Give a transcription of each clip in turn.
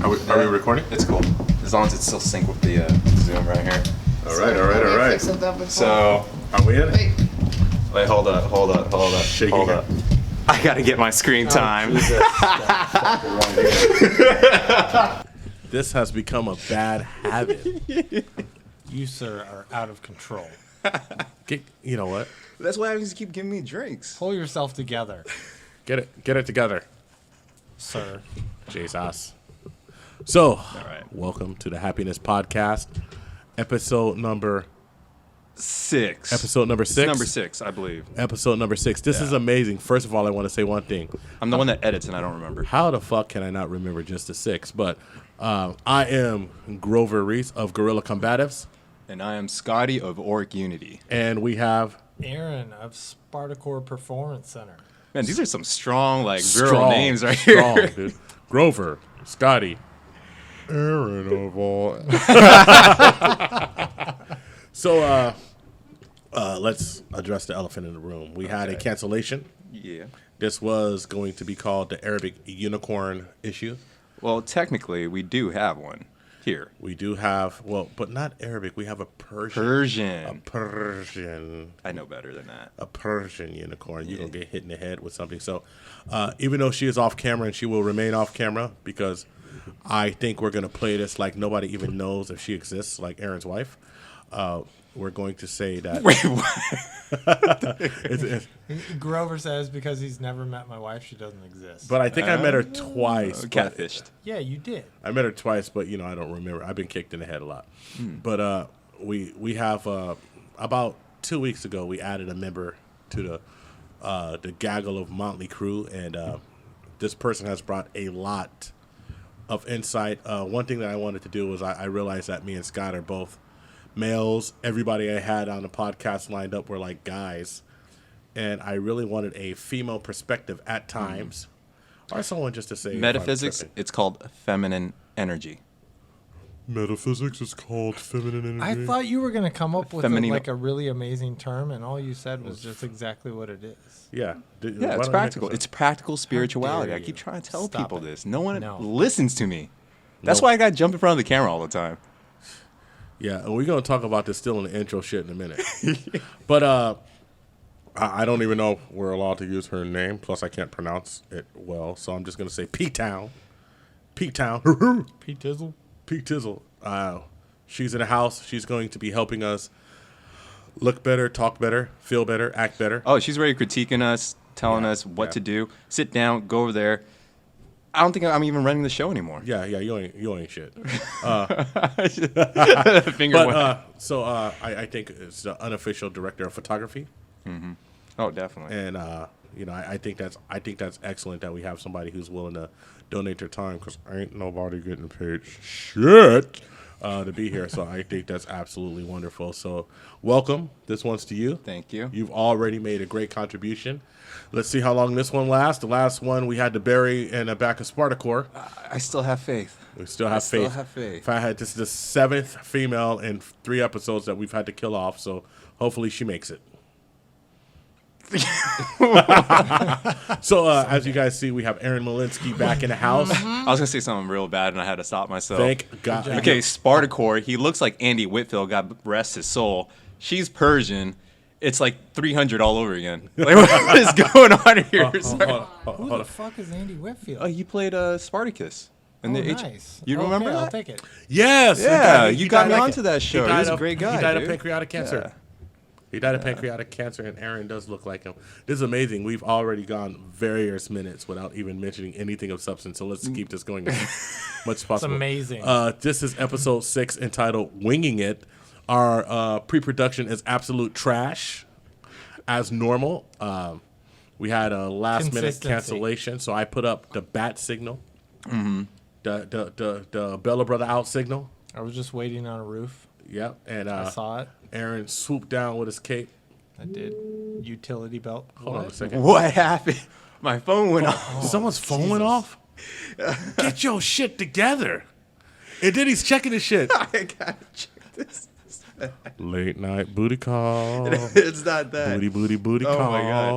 Are we recording? It's cool. As long as it's still synced with the Zoom right here. All right. So, Are we in? wait, hold up. Shake hold your up. I gotta get my screen time. This has become a bad habit. You, sir, are out of control. You know what? That's why I just keep giving me drinks. Pull yourself together, Get it together. sir. Jesus. So, right. welcome to the Happiness Podcast, episode number 6. Episode number 6. It's number 6, I believe. Episode number 6. This is amazing. First of all, I want to say one thing. I'm the one that edits and I don't remember. How the fuck can I not remember just the 6? But I am Grover Reese of Guerrilla Combatives, And I am Scotty of Orc Unity. and we have Aaron of Spartacore Performance Center. Man, these are some strong, virile names right strong, here. dude. Grover, Scotty, Aaron of all. So, let's address the elephant in the room. We had a cancellation. Yeah. This was going to be called the Arabic unicorn issue. Well, technically, we do have one here. We do have, but not Arabic. We have a Persian. Persian. A I know better than that. a Persian unicorn. You're going to get hit in the head with something. So even though she is off camera, and she will remain off camera because I think we're going to play this like nobody even knows if she exists, like Aaron's wife. We're going to say that. Wait, what? Grover says because he's never met my wife, she doesn't exist. But I think I met her twice. but- Catfished. yeah, you did. I met her twice, but I don't remember. I've been kicked in the head a lot. But we have about 2 weeks ago we added a member to the gaggle of motley crew, and this person has brought a lot of insight. One thing that I wanted to do was I realized that me and Scott are both males. Everybody I had on the podcast lined up were like guys, and I really wanted a female perspective at times, or someone just to say if I'm Metaphysics, tripping. it's called feminine energy. Metaphysics is called feminine energy. I thought you were going to come up with Feminine- a really amazing term, and all you said was just exactly what it is. Yeah. Yeah, it's practical. It's practical spirituality. I you. keep trying to tell Stop people it. this. No one No. listens to me. That's No. why I got to jump in front of the camera all the time. Yeah, and we're going to talk about this still in the intro shit in a minute. But I don't even know if we're allowed to use her name. Plus, I can't pronounce it well, so I'm just going to say P-Town. P-Town. Pete Tizzle. P-Tizzle. She's in the house. She's going to be helping us look better, talk better, feel better, act better. Oh, she's already critiquing us, telling us what to do. Sit down, go over there. I don't think I'm even running the show anymore. Yeah, you ain't shit. Finger But I think it's the unofficial director of photography. Oh, definitely. And I think that's excellent that we have somebody who's willing to donate their time, because ain't nobody getting paid shit to be here. So I think that's absolutely wonderful. So welcome. This one's to you. Thank you. You've already made a great contribution. Let's see how long this one lasts. The last one we had to bury in the back of Spartacore. I still have faith. We still have still faith. have faith. If I had this is the 7th female in 3 episodes that we've had to kill off. So hopefully she makes it. So as you guys see, we have Aaron Malinsky back in the house. I was going to say something real bad, and I had to stop myself. Thank God. Okay, Spartacore. He looks like Andy Whitfield. God rest his soul. She's Persian. It's like 300 all over again. Like, what is going on here? Sorry. Who the fuck is Andy Whitfield? Oh, he played Spartacus. Oh, nice. You remember okay, that? I'll take it. Yes. Yeah, he you got me died onto that show. He He was a of- great guy, He died of dude. pancreatic cancer. Yeah. He died of pancreatic cancer, and Aaron does look like him. This is amazing. We've already gone various minutes without even mentioning anything of substance, so let's keep this going as much as possible. amazing. This is episode 6 entitled Winging It. Our pre-production is absolute trash, as normal. We had a last-minute Consistency. cancellation, so I put up the bat signal, the Bella Brother out signal. I was just waiting on a roof. Yep, and I saw it. Aaron swooped down with his cape. I did. Utility belt. Hold on a second. What happened? My phone went off. Someone's phone went off? Get your shit together. And then he's checking his shit. I gotta check this. Late night booty call. It's not that. Booty Oh call. my god.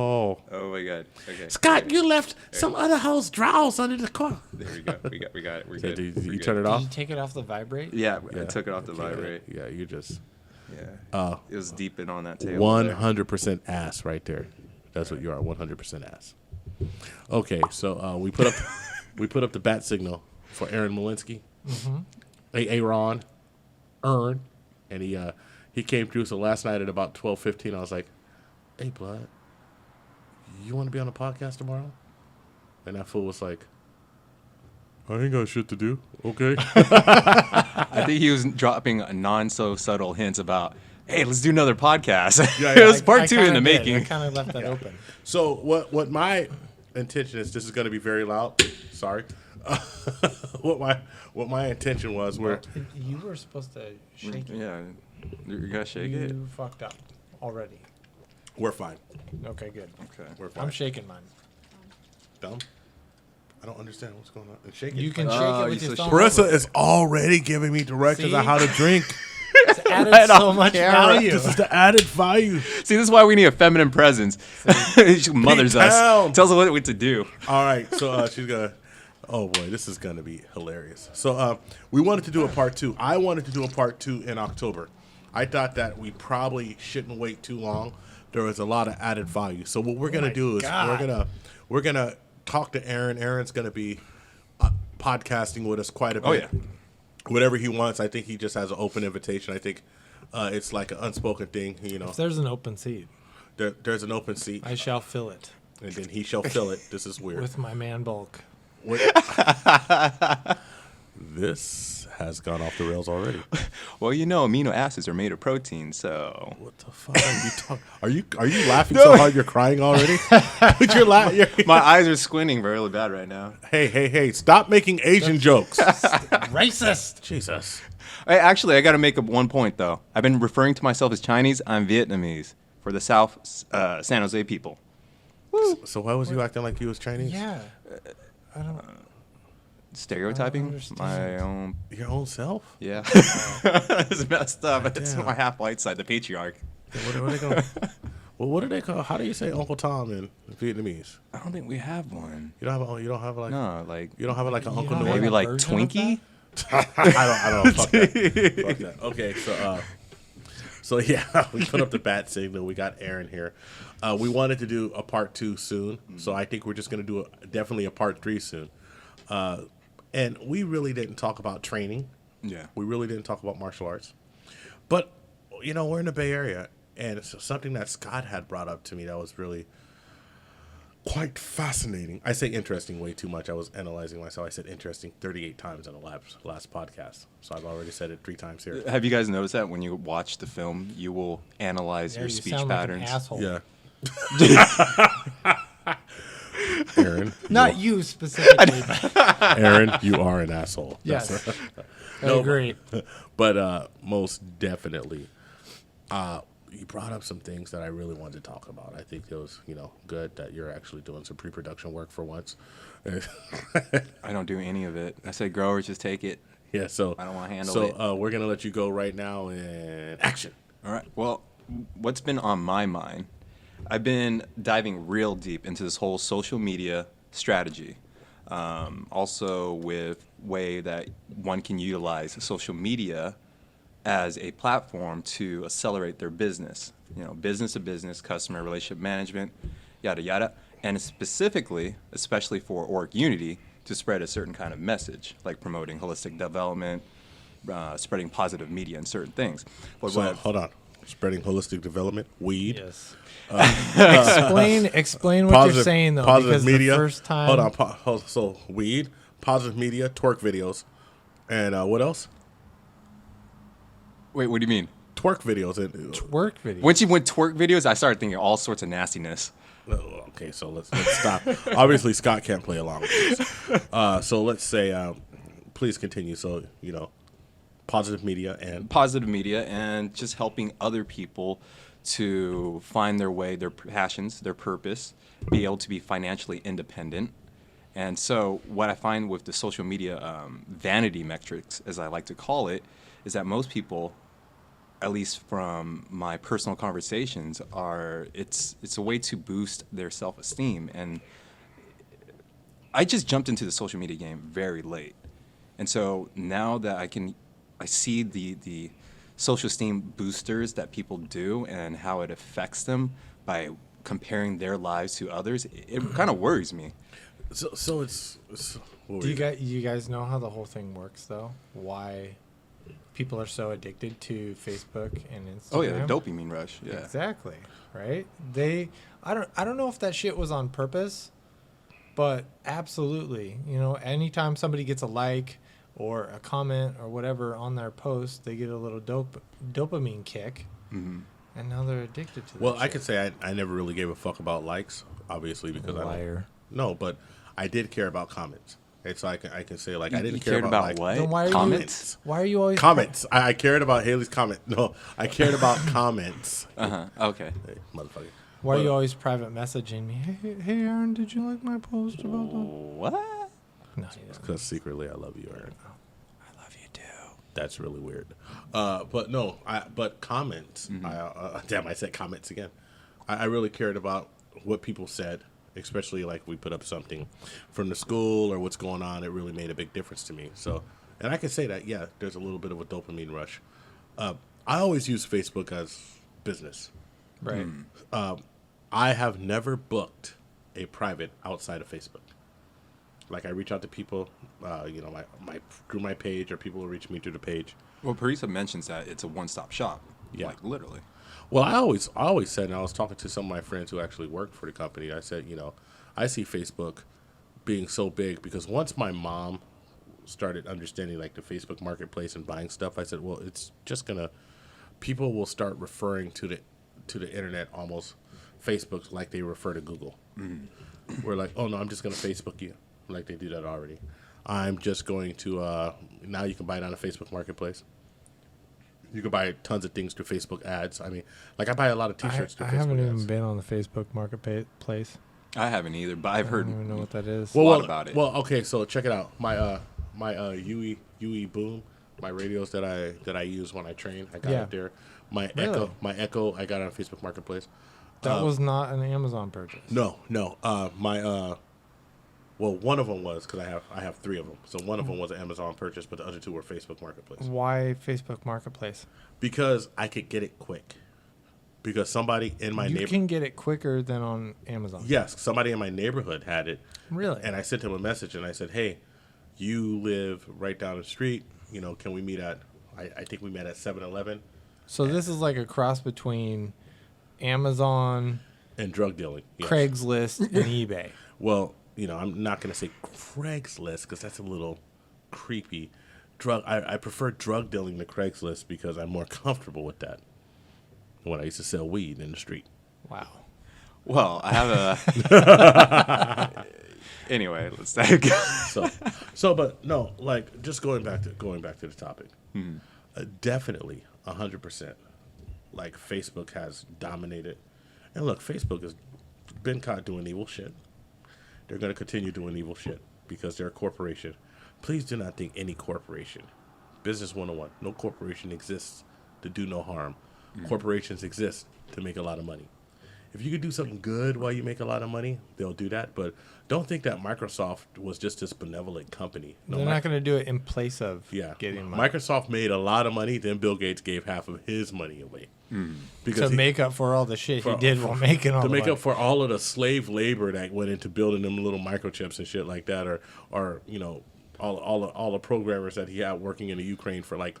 Oh my god. Okay. Scott, you left some other house drawers under the car. There we go. We got it. We're Okay, good. did We're you good. turn it Did off? you take it off the vibrate? Yeah, I took it off the Okay, vibrate. Yeah, you just Yeah. It was deep in on that table. 100% ass right there. That's what you are. 100% ass. Okay, so we put up the bat signal for Aaron Malinsky. Aaron, and he came through. So last night at about 12:15, I was like, "Hey, blood, you want to be on the podcast tomorrow?" And that fool was like, "I ain't got shit to do." Okay. I think he was dropping so subtle hints about, hey, let's do another podcast. Yeah, It was I part 2 in the kinda did. making. I kind of left that open. So what my intention is, this is going to be very loud. Sorry. What my intention was, where You were supposed to shake it. Yeah, you gotta shake it. You fucked up already. we're fine. Okay, good. Okay. We're fine. I'm shaking mine. Dumb. I don't understand what's going on. And shake it. You can Oh, shake it you with your so thumb. Marissa over. is already giving me directions See? on how to drink. It's added so much camera. value. This is the added value. See, this is why we need a feminine presence. She mothers Beat down. us. Tells us what to do. All right, so she's gonna. Oh boy, this is gonna be hilarious. So we wanted to do a part 2. I wanted to do a part 2 in October. I thought that we probably shouldn't wait too long. There was a lot of added value. So what we're gonna my do is God. we're gonna talk to Aaron. Aaron's gonna be podcasting with us quite a bit. Oh, yeah. Whatever he wants. I think he just has an open invitation. I think it's like an unspoken thing. You know, If there's an open seat, there's an open seat, I shall fill it and then he shall fill it. This is weird. with my man bulk. This has gone off the rails already. Well, you know, amino acids are made of protein, so. What the fuck are you talking? Are you laughing so hard you're crying already? But you're My eyes are squinting really bad right now. Hey! Stop making Asian jokes. Racist. Jesus. Hey, actually, I got to make up one point, though. I've been referring to myself as Chinese. I'm Vietnamese for the South San Jose people. So why was you acting like you was Chinese? Yeah. I don't. Stereotyping understand. my own. Your own self? Yeah. It's messed up. It's Damn. my half white side, the patriarch. What are they call? Well, what do they call? How do you say Uncle Tom in Vietnamese? I don't think we have one. You don't have like No, like you don't have like an You Uncle don't Noel. maybe have a like version of Twinkie. I don't know. Fuck that. Fuck that. Okay, so yeah, we put up the bat signal. We got Aaron here. We wanted to do a part 2 soon, so I think we're just going to do definitely a part 3 soon. And we really didn't talk about training. Yeah. We really didn't talk about martial arts. But, you know, we're in the Bay Area, and it's something that Scott had brought up to me that was really quite fascinating. I say interesting way too much. I was analyzing myself. I said interesting 38 times in the last podcast. So I've already said it 3 times here. Have you guys noticed that when you watch the film, you will analyze Yeah, your you speech sound patterns? like an asshole. Yeah. Aaron. Not you specifically, but Aaron, you are an asshole. yes. That's- I No, agree. But most definitely, you brought up some things that I really wanted to talk about. I think it was, good that you're actually doing some pre-production work for once. I don't do any of it. I say growers, just take it. Yeah, so I don't wanna handle so, it. we're gonna let you go right now in action. All right. Well, what's been on my mind? I've been diving real deep into this whole social media strategy. Also with way that one can utilize social media as a platform to accelerate their business. Business to business, customer relationship management, yada, yada. And specifically, especially for Org Unity, to spread a certain kind of message, like promoting holistic development, spreading positive media and certain things. But So what hold on, spreading holistic development, weed, Yes. Explain what you're saying though, positive because media. the first time. Hold on, so weed, positive media, twerk videos, and what else? Wait, what do you mean? Twerk videos and Work video. Once you went twerk videos, I started thinking all sorts of nastiness. Okay, so let's stop. Obviously, Scott can't play along with this. So let's say, please continue. So, positive media and Positive media and just helping other people to find their way, their passions, their purpose, be able to be financially independent. And so what I find with the social media vanity metrics, as I like to call it, is that most people at least from my personal conversations, it's a way to boost their self-esteem. And I just jumped into the social media game very late. And so now that I see the social esteem boosters that people do and how it affects them by comparing their lives to others, it kind of worries me. So it's what Do were you guys know how the whole thing works though? Why people are so addicted to Facebook and Instagram? Oh yeah, the dopamine rush. Yeah. Exactly. Right? I don't know if that shit was on purpose, but absolutely. You know, anytime somebody gets a like or a comment or whatever on their post, they get a little dopamine kick. Mm-hmm. And now they're addicted to that. Well, I shit. could say I never really gave a fuck about likes, obviously, because Liar. No, but I did care about comments. It's like I can say like I didn't You care cared about like, what? Then why are Comments? Why are you always comments. I cared about Haley's comment. No, I cared about comments. Okay. Hey, motherfucker. Why are you But- always private messaging me? Hey, Aaron, did you like my post about the? What? No, you don't. Because secretly I love you, Aaron. I love you too. That's really weird. But no, but comments. Damn, I said comments again. I really cared about what people said, especially like we put up something from the school or what's going on. It really made a big difference to me. So, and I can say that, yeah, there's a little bit of a dopamine rush. I always use Facebook as business. Right. I have never booked a private outside of Facebook. Like I reach out to people, you know, my through my page, or people will reach me through the page. Well, Parisa mentions that it's a one-stop shop. Yeah. Like literally. Well, I always said, and I was talking to some of my friends who actually work for the company. I said, you know, I see Facebook being so big because once my mom started understanding like the Facebook marketplace and buying stuff, I said, well, it's just people will start referring to the internet almost Facebook like they refer to Google. Mm-hmm. We're like, oh no, I'm just gonna Facebook you, like they do that already. I'm just going to now you can buy it on a Facebook marketplace. You can buy tons of things through Facebook ads. I mean, like I buy a lot of T-shirts through I Facebook haven't ads. even been on the Facebook marketplace. I haven't either, but I've I heard don't even know what that is. a lot about it. Well, okay, so check it out. My UE Boom, my radios that I use when I train, I got Yeah. it there. My Really? Echo, I got on Facebook Marketplace. That was not an Amazon purchase. No. Well, one of them was because I have three of them. So one of them was an Amazon purchase, but the other two were Facebook Marketplace. Why Facebook Marketplace? Because I could get it quick. Because somebody in my You neighborhood, can get it quicker than on Amazon. yes, somebody in my neighborhood had it. Really? And I sent him a message and I said, hey, you live right down the street. You know, can we meet at, I think we met at 7-Eleven. So this is like a cross between Amazon, And drug dealing. Yes. Craigslist, and eBay. Well, you know, I'm not going to say Craigslist because that's a little creepy. I prefer drug dealing to Craigslist because I'm more comfortable with that when I used to sell weed in the street. Wow. Well, I have a. Anyway, let's But no, like just going back to the topic. Definitely 100%. Like Facebook has dominated, and look, Facebook has been caught doing evil shit. They're going to continue doing evil shit because they're a corporation. Please do not think any corporation, Business 101, no corporation exists to do no harm. Corporations exist to make a lot of money. If you could do something good while you make a lot of money, they'll do that. But don't think that Microsoft was just this benevolent company. No, They're not going to do it in place of getting money. Microsoft made a lot of money, then Bill Gates gave half of his money away. To make up for all the shit he did while making all the money. To make up for all of the slave labor that went into building them little microchips and shit like that, or you know, all the programmers that he had working in the Ukraine for like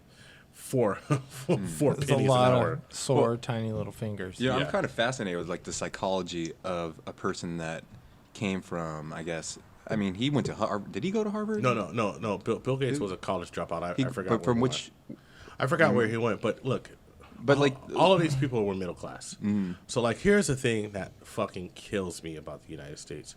four There's pennies a lot an hour. of sore, tiny little fingers. Yeah, Yeah. I'm kind of fascinated with like the psychology of a person that came from, I guess. I mean, he went to Harvard. Did he go to Harvard? No. Bill Gates was a college dropout. I forgot. But from where which? he went. I forgot where he went. But look, But like all of these people were middle class. So like, here's the thing that fucking kills me about the United States.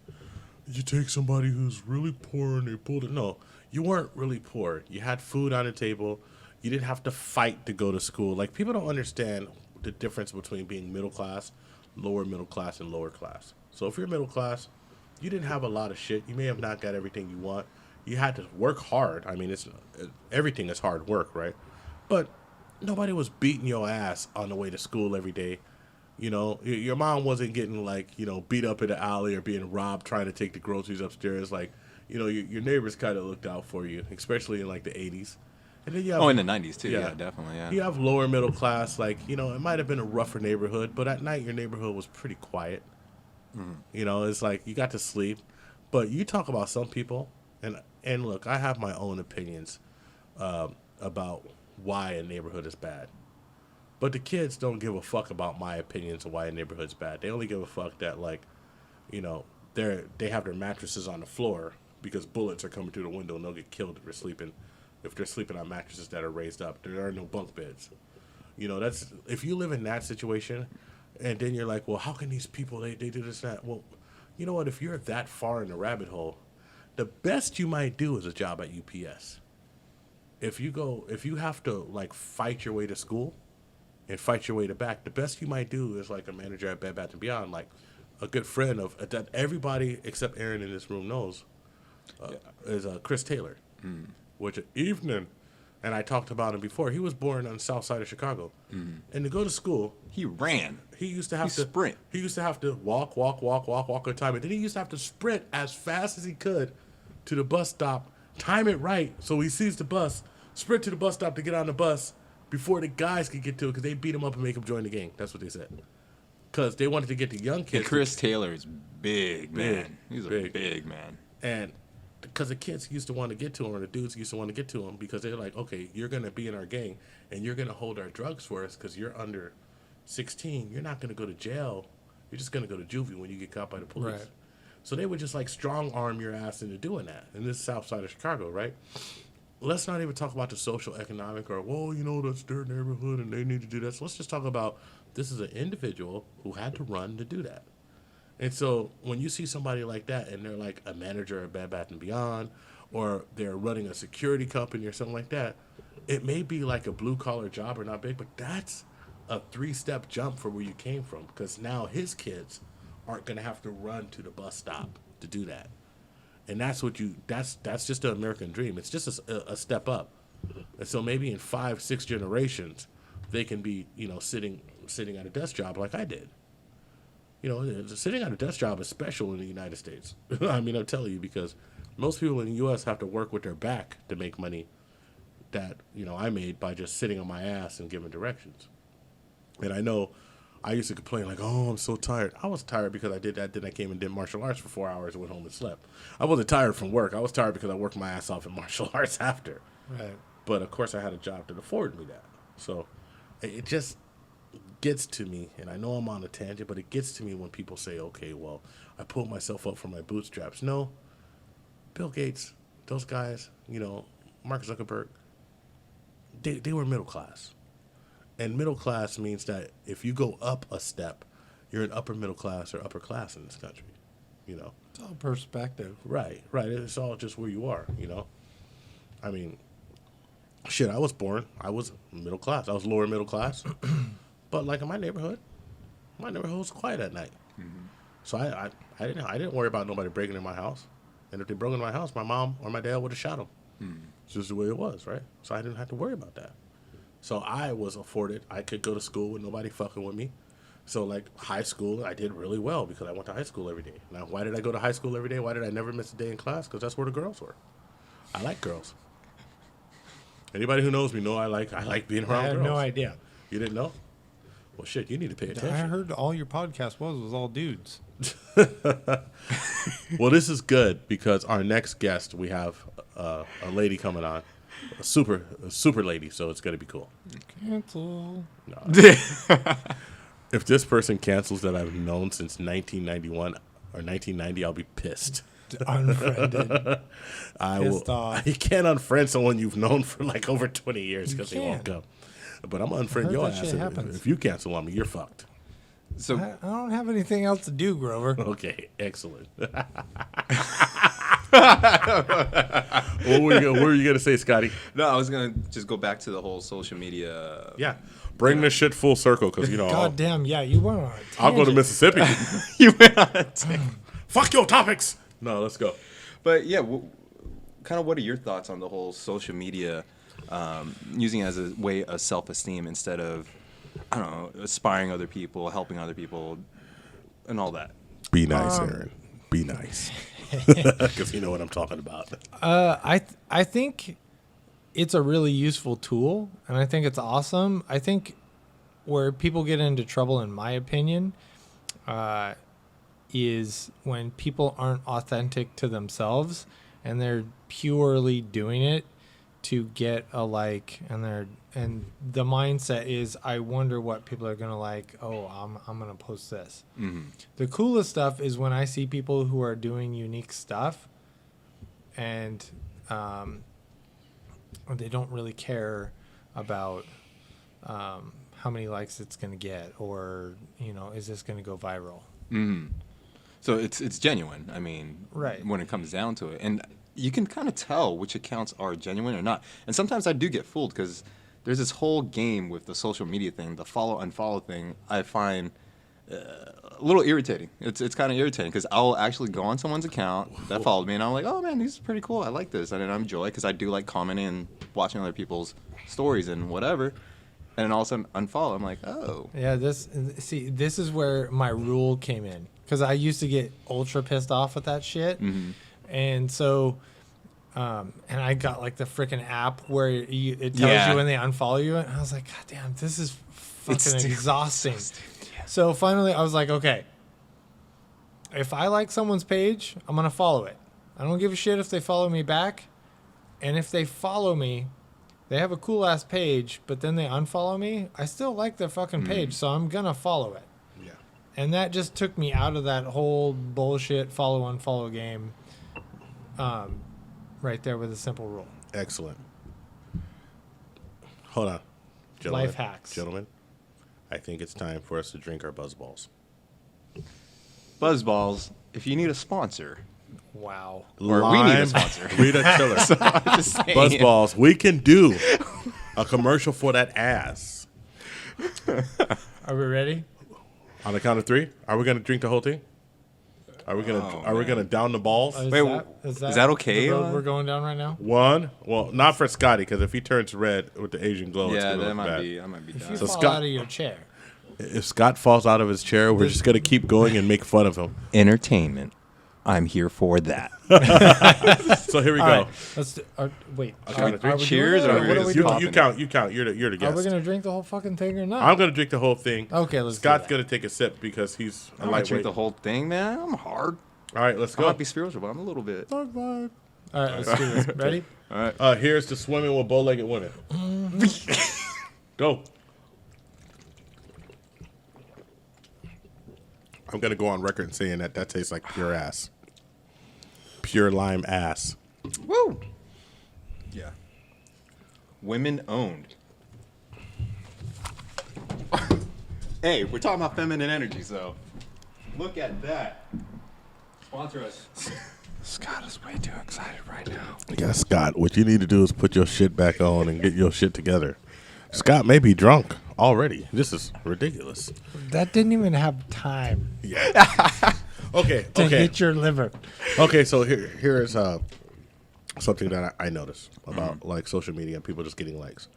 You take somebody who's really poor and they pulled it. No, you weren't really poor. You had food on the table. You didn't have to fight to go to school. Like, people don't understand the difference between being middle class, lower middle class, and lower class. So if you're middle class, you didn't have a lot of shit. You may have not got everything you want. You had to work hard. I mean, everything is hard work, right? But nobody was beating your ass on the way to school every day. You know, your mom wasn't getting like, you know, beat up in the alley or being robbed trying to take the groceries upstairs. Like, you know, your neighbors kind of looked out for you, especially in like the 80s. And then you have, Oh, in the 90s too. Yeah, definitely. Yeah. you have lower middle class, like, you know, it might have been a rougher neighborhood, but at night your neighborhood was pretty quiet. You know, it's like you got to sleep. But you talk about some people, and look, I have my own opinions about why a neighborhood is bad. But the kids don't give a fuck about my opinions of why a neighborhood's bad. They only give a fuck that, like, you know, they have their mattresses on the floor because bullets are coming through the window and they'll get killed if they're sleeping on mattresses that are raised up. There are no bunk beds. You know, that's if you live in that situation, and then you're like, well, how can these people they do this and that? Well, you know what? If you're that far in the rabbit hole, the best you might do is a job at UPS. If you have to like fight your way to school and fight your way to back, the best you might do is like a manager at Bed Bath & Beyond, like a good friend of that everybody except Aaron in this room knows is Chris Taylor, which evening, and I talked about him before. He was born on the south side of Chicago, and to go to school, He ran. he used to have to sprint. He used to have to walk at a time, and then he used to have to sprint as fast as he could to the bus stop, time it right so he sees the bus, sprint to the bus stop to get on the bus before the guys could get to it because they beat him up and make him join the gang. That's what they said. Because they wanted to get the young kids. And Chris Taylor is big, man. He's a big. big man. And because the kids used to want to get to him, or the dudes used to want to get to him, because they're like, okay, you're going to be in our gang, and you're going to hold our drugs for us because you're under 16. You're not going to go to jail. You're just going to go to juvie when you get caught by the police. Right. So they would just like strong arm your ass into doing that. And this is south side of Chicago, right? Let's not even talk about the social economic or, well, you know, that's their neighborhood and they need to do that. So let's just talk about this is an individual who had to run to do that. And so when you see somebody like that and they're like a manager at Bed Bath & Beyond, or they're running a security company or something like that, it may be like a blue-collar job or not big, but that's a 3-step jump from where you came from, because now his kids aren't going to have to run to the bus stop to do that. And that's just the American dream. It's just a step up. And so maybe in 5-6 generations, they can be, you know, sitting at a desk job like I did. You know, sitting at a desk job is special in the United States. I mean, I'll tell you, because most people in the U.S. have to work with their back to make money that, you know, I made by just sitting on my ass and giving directions. And I know I used to complain like, oh, I'm so tired. I was tired because I did that. Then I came and did martial arts for 4 hours and went home and slept. I wasn't tired from work. I was tired because I worked my ass off in martial arts after. Right. But, of course, I had a job that afforded me that. So it just gets to me, and I know I'm on a tangent, but it gets to me when people say, okay, well, I pulled myself up from my bootstraps. No, Bill Gates, those guys, you know, Mark Zuckerberg, they were middle class. And middle class means that if you go up a step, you're an upper middle class or upper class in this country, you know. It's all perspective. Right. It's all just where you are, you know. I mean, shit, I was middle class. I was lower middle class. But like in my neighborhood was quiet at night. Mm-hmm. So I didn't worry about nobody breaking in my house. And if they broke into my house, my mom or my dad would have shot them. Mm-hmm. It's just the way it was, right? So I didn't have to worry about that. So I was afforded. I could go to school with nobody fucking with me. So like high school, I did really well because I went to high school every day. Now, why did I go to high school every day? Why did I never miss a day in class? Because that's where the girls were. I like girls. Anybody who knows me know I like being around girls. I had no idea. You didn't know? Well, shit, you need to pay attention. I heard all your podcast was all dudes. Well, this is good because our next guest, we have a lady coming on. A super lady, so it's going to be cool. Cancel. No. If this person cancels that I've known since 1991 or 1990, I'll be pissed. Unfriended. Pissed off. You can't unfriend someone you've known for like over 20 years because they won't come. But I'm going to unfriend your ass. If you cancel on me, you're fucked. So I don't have anything else to do, Grover. Okay, excellent. What were you going to say, Scotty? No, I was going to just go back to the whole social media. Yeah. Bring this shit full circle because, you know. God damn, yeah, you went on a tangent. I'll go to Mississippi. You went on a tangent. Fuck your topics. No, let's go. But, yeah, kind of what are your thoughts on the whole social media using it as a way of self-esteem instead of, I don't know, aspiring other people, helping other people, and all that. Be nice, Aaron. Be nice. Because you know what I'm talking about. I think it's a really useful tool, and I think it's awesome. I think where people get into trouble, in my opinion, is when people aren't authentic to themselves and they're purely doing it to get a like, and the mindset is, I wonder what people are gonna like. Oh, I'm gonna post this. Mm-hmm. The coolest stuff is when I see people who are doing unique stuff, and they don't really care about how many likes it's gonna get, or is this gonna go viral? Mm-hmm. So it's genuine. I mean, right, when it comes down to it, and you can kind of tell which accounts are genuine or not. And sometimes I do get fooled because there's this whole game with the social media thing, the follow-unfollow thing. I find a little irritating. It's kind of irritating because I'll actually go on someone's account that followed me, and I'm like, oh man, this is pretty cool. I like this, and I enjoy it because I do like commenting and watching other people's stories and whatever. And then all of a sudden unfollow. I'm like, oh. Yeah, this is where my rule came in, because I used to get ultra pissed off with that shit. Mm-hmm. And so, and I got like the freaking app where it tells you when they unfollow you. And I was like, God damn, this is fucking exhausting. So finally I was like, okay, if I like someone's page, I'm going to follow it. I don't give a shit if they follow me back. And if they follow me, they have a cool ass page, but then they unfollow me, I still like their fucking page. So I'm going to follow it. Yeah. And that just took me out of that whole bullshit follow-unfollow game. Right there with a simple rule. Excellent. Hold on. Gentlemen, Life hacks. Gentlemen, I think it's time for us to drink our Buzzballs. Buzzballs, if you need a sponsor, Wow. or we need a sponsor. Rita Chiller. So I'm just saying. Buzzballs, we can do a commercial for that ass. Are we ready? On the count of 3, are we going to drink the whole thing? Are we gonna down the balls? Wait, is that okay? The road we're going down right now? 1. Well, not for Scotty, because if he turns red with the Asian glow, it's Yeah, gonna that look might bad. be. I might be If done. you So fall Scott- out of your chair. If Scott falls out of his chair, we're just gonna keep going and make fun of him. Entertainment. I'm here for that. So here we All go. right, let's do, wait. count of 3. Cheers, or what we're are just we You, doing? popping? you count. You're the Are guest. we gonna drink the whole fucking thing or not? I'm gonna drink the whole thing. Okay, let's do Scott's that. gonna take a sip because he's a I might drink lightweight. the whole thing, man. I'm hard. All right, let's I go. might be spiritual, but I'm a little bit. All right, let's do this. Ready? All right. Here's to swimming with bow-legged women. Go. I'm gonna go on record saying that tastes like pure ass, pure lime ass. Woo! Yeah. Women owned. Hey, we're talking about feminine energy, so look at that. Sponsor us. Scott is way too excited right now. Yeah, Scott, what you need to do is put your shit back on and get your shit together. Scott may be drunk already. This is ridiculous. That didn't even have time Yeah. Okay. to Okay. hit your liver. Okay. So here is something that I notice about like social media and people just getting likes.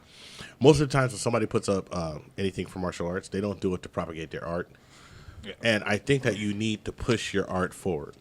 Most of the times when somebody puts up anything for martial arts, they don't do it to propagate their art. Yeah. And I think that you need to push your art forward.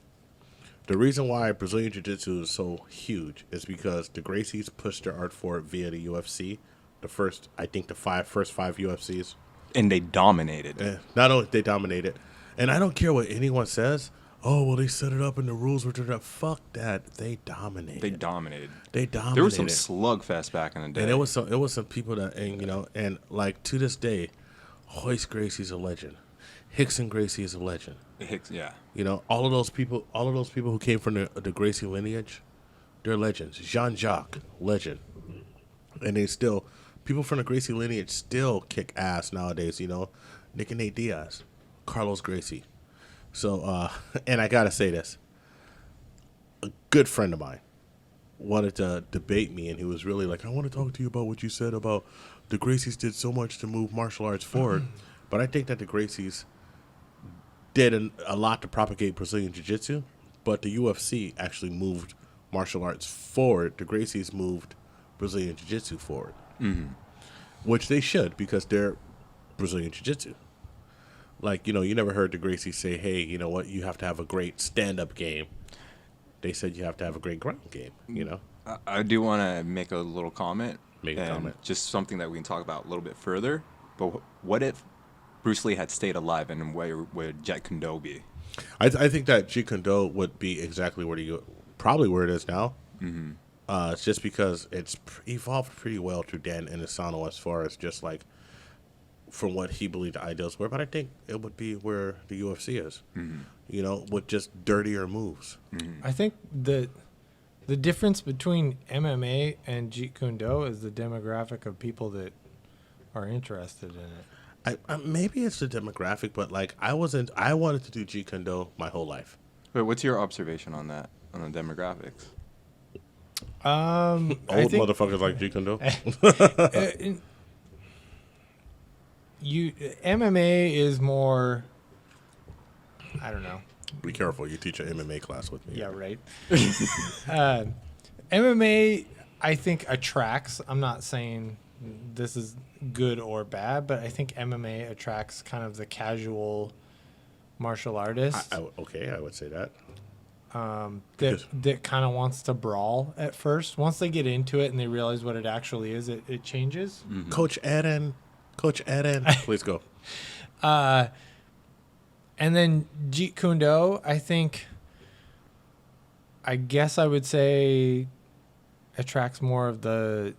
The reason why Brazilian Jiu-Jitsu is so huge is because the Gracies pushed their art forward via the UFC. The first five UFCs. And they dominated. Not only they dominated, and I don't care what anyone says. Oh, well, they set it up and the rules were to fuck that. They dominated. They dominated. They dominated. There was some slugfest back in the day. And it was some people that, and like to this day, Hoist Gracie's a legend. Hickson Gracie is a legend. Yeah. All of those people who came from the Gracie lineage, they're legends. Jean-Jacques, legend. And they still, people from the Gracie lineage still kick ass nowadays, Nick and Nate Diaz, Carlos Gracie. So, and I gotta say this, a good friend of mine wanted to debate me, and he was really like, I want to talk to you about what you said about the Gracies did so much to move martial arts forward. But I think that the Gracies did a lot to propagate Brazilian Jiu-Jitsu, but the UFC actually moved martial arts forward. The Gracies moved Brazilian Jiu-Jitsu forward, which they should because they're Brazilian Jiu-Jitsu. Like, you never heard the Gracies say, hey, you know what, you have to have a great stand-up game. They said you have to have a great ground game, I do want to make a little comment. Make a comment. Just something that we can talk about a little bit further. But what if Bruce Lee had stayed alive, and where would Jeet Kune Do be? I think that Jeet Kune Do would be exactly probably where it is now. It's just because it's evolved pretty well through Dan Inosanto as far as just like from what he believed the ideals were. But I think it would be where the UFC is, with just dirtier moves. I think the difference between MMA and Jeet Kune Do is the demographic of people that are interested in it. Maybe it's the demographic, but like I wanted to do Jeet Kune Do my whole life. Wait, what's your observation on that, on the demographics? Old motherfuckers like Jeet Kune Do. MMA is more, I don't know. Be careful, you teach an MMA class with me. Yeah, right. MMA, I think, attracts. I'm not saying this is good or bad, but I think MMA attracts kind of the casual martial artist. I would say that. That kind of wants to brawl at first. Once they get into it and they realize what it actually is, it changes. Mm-hmm. Coach Eden, please go. And then Jeet Kune Do, I guess I would say attracts more of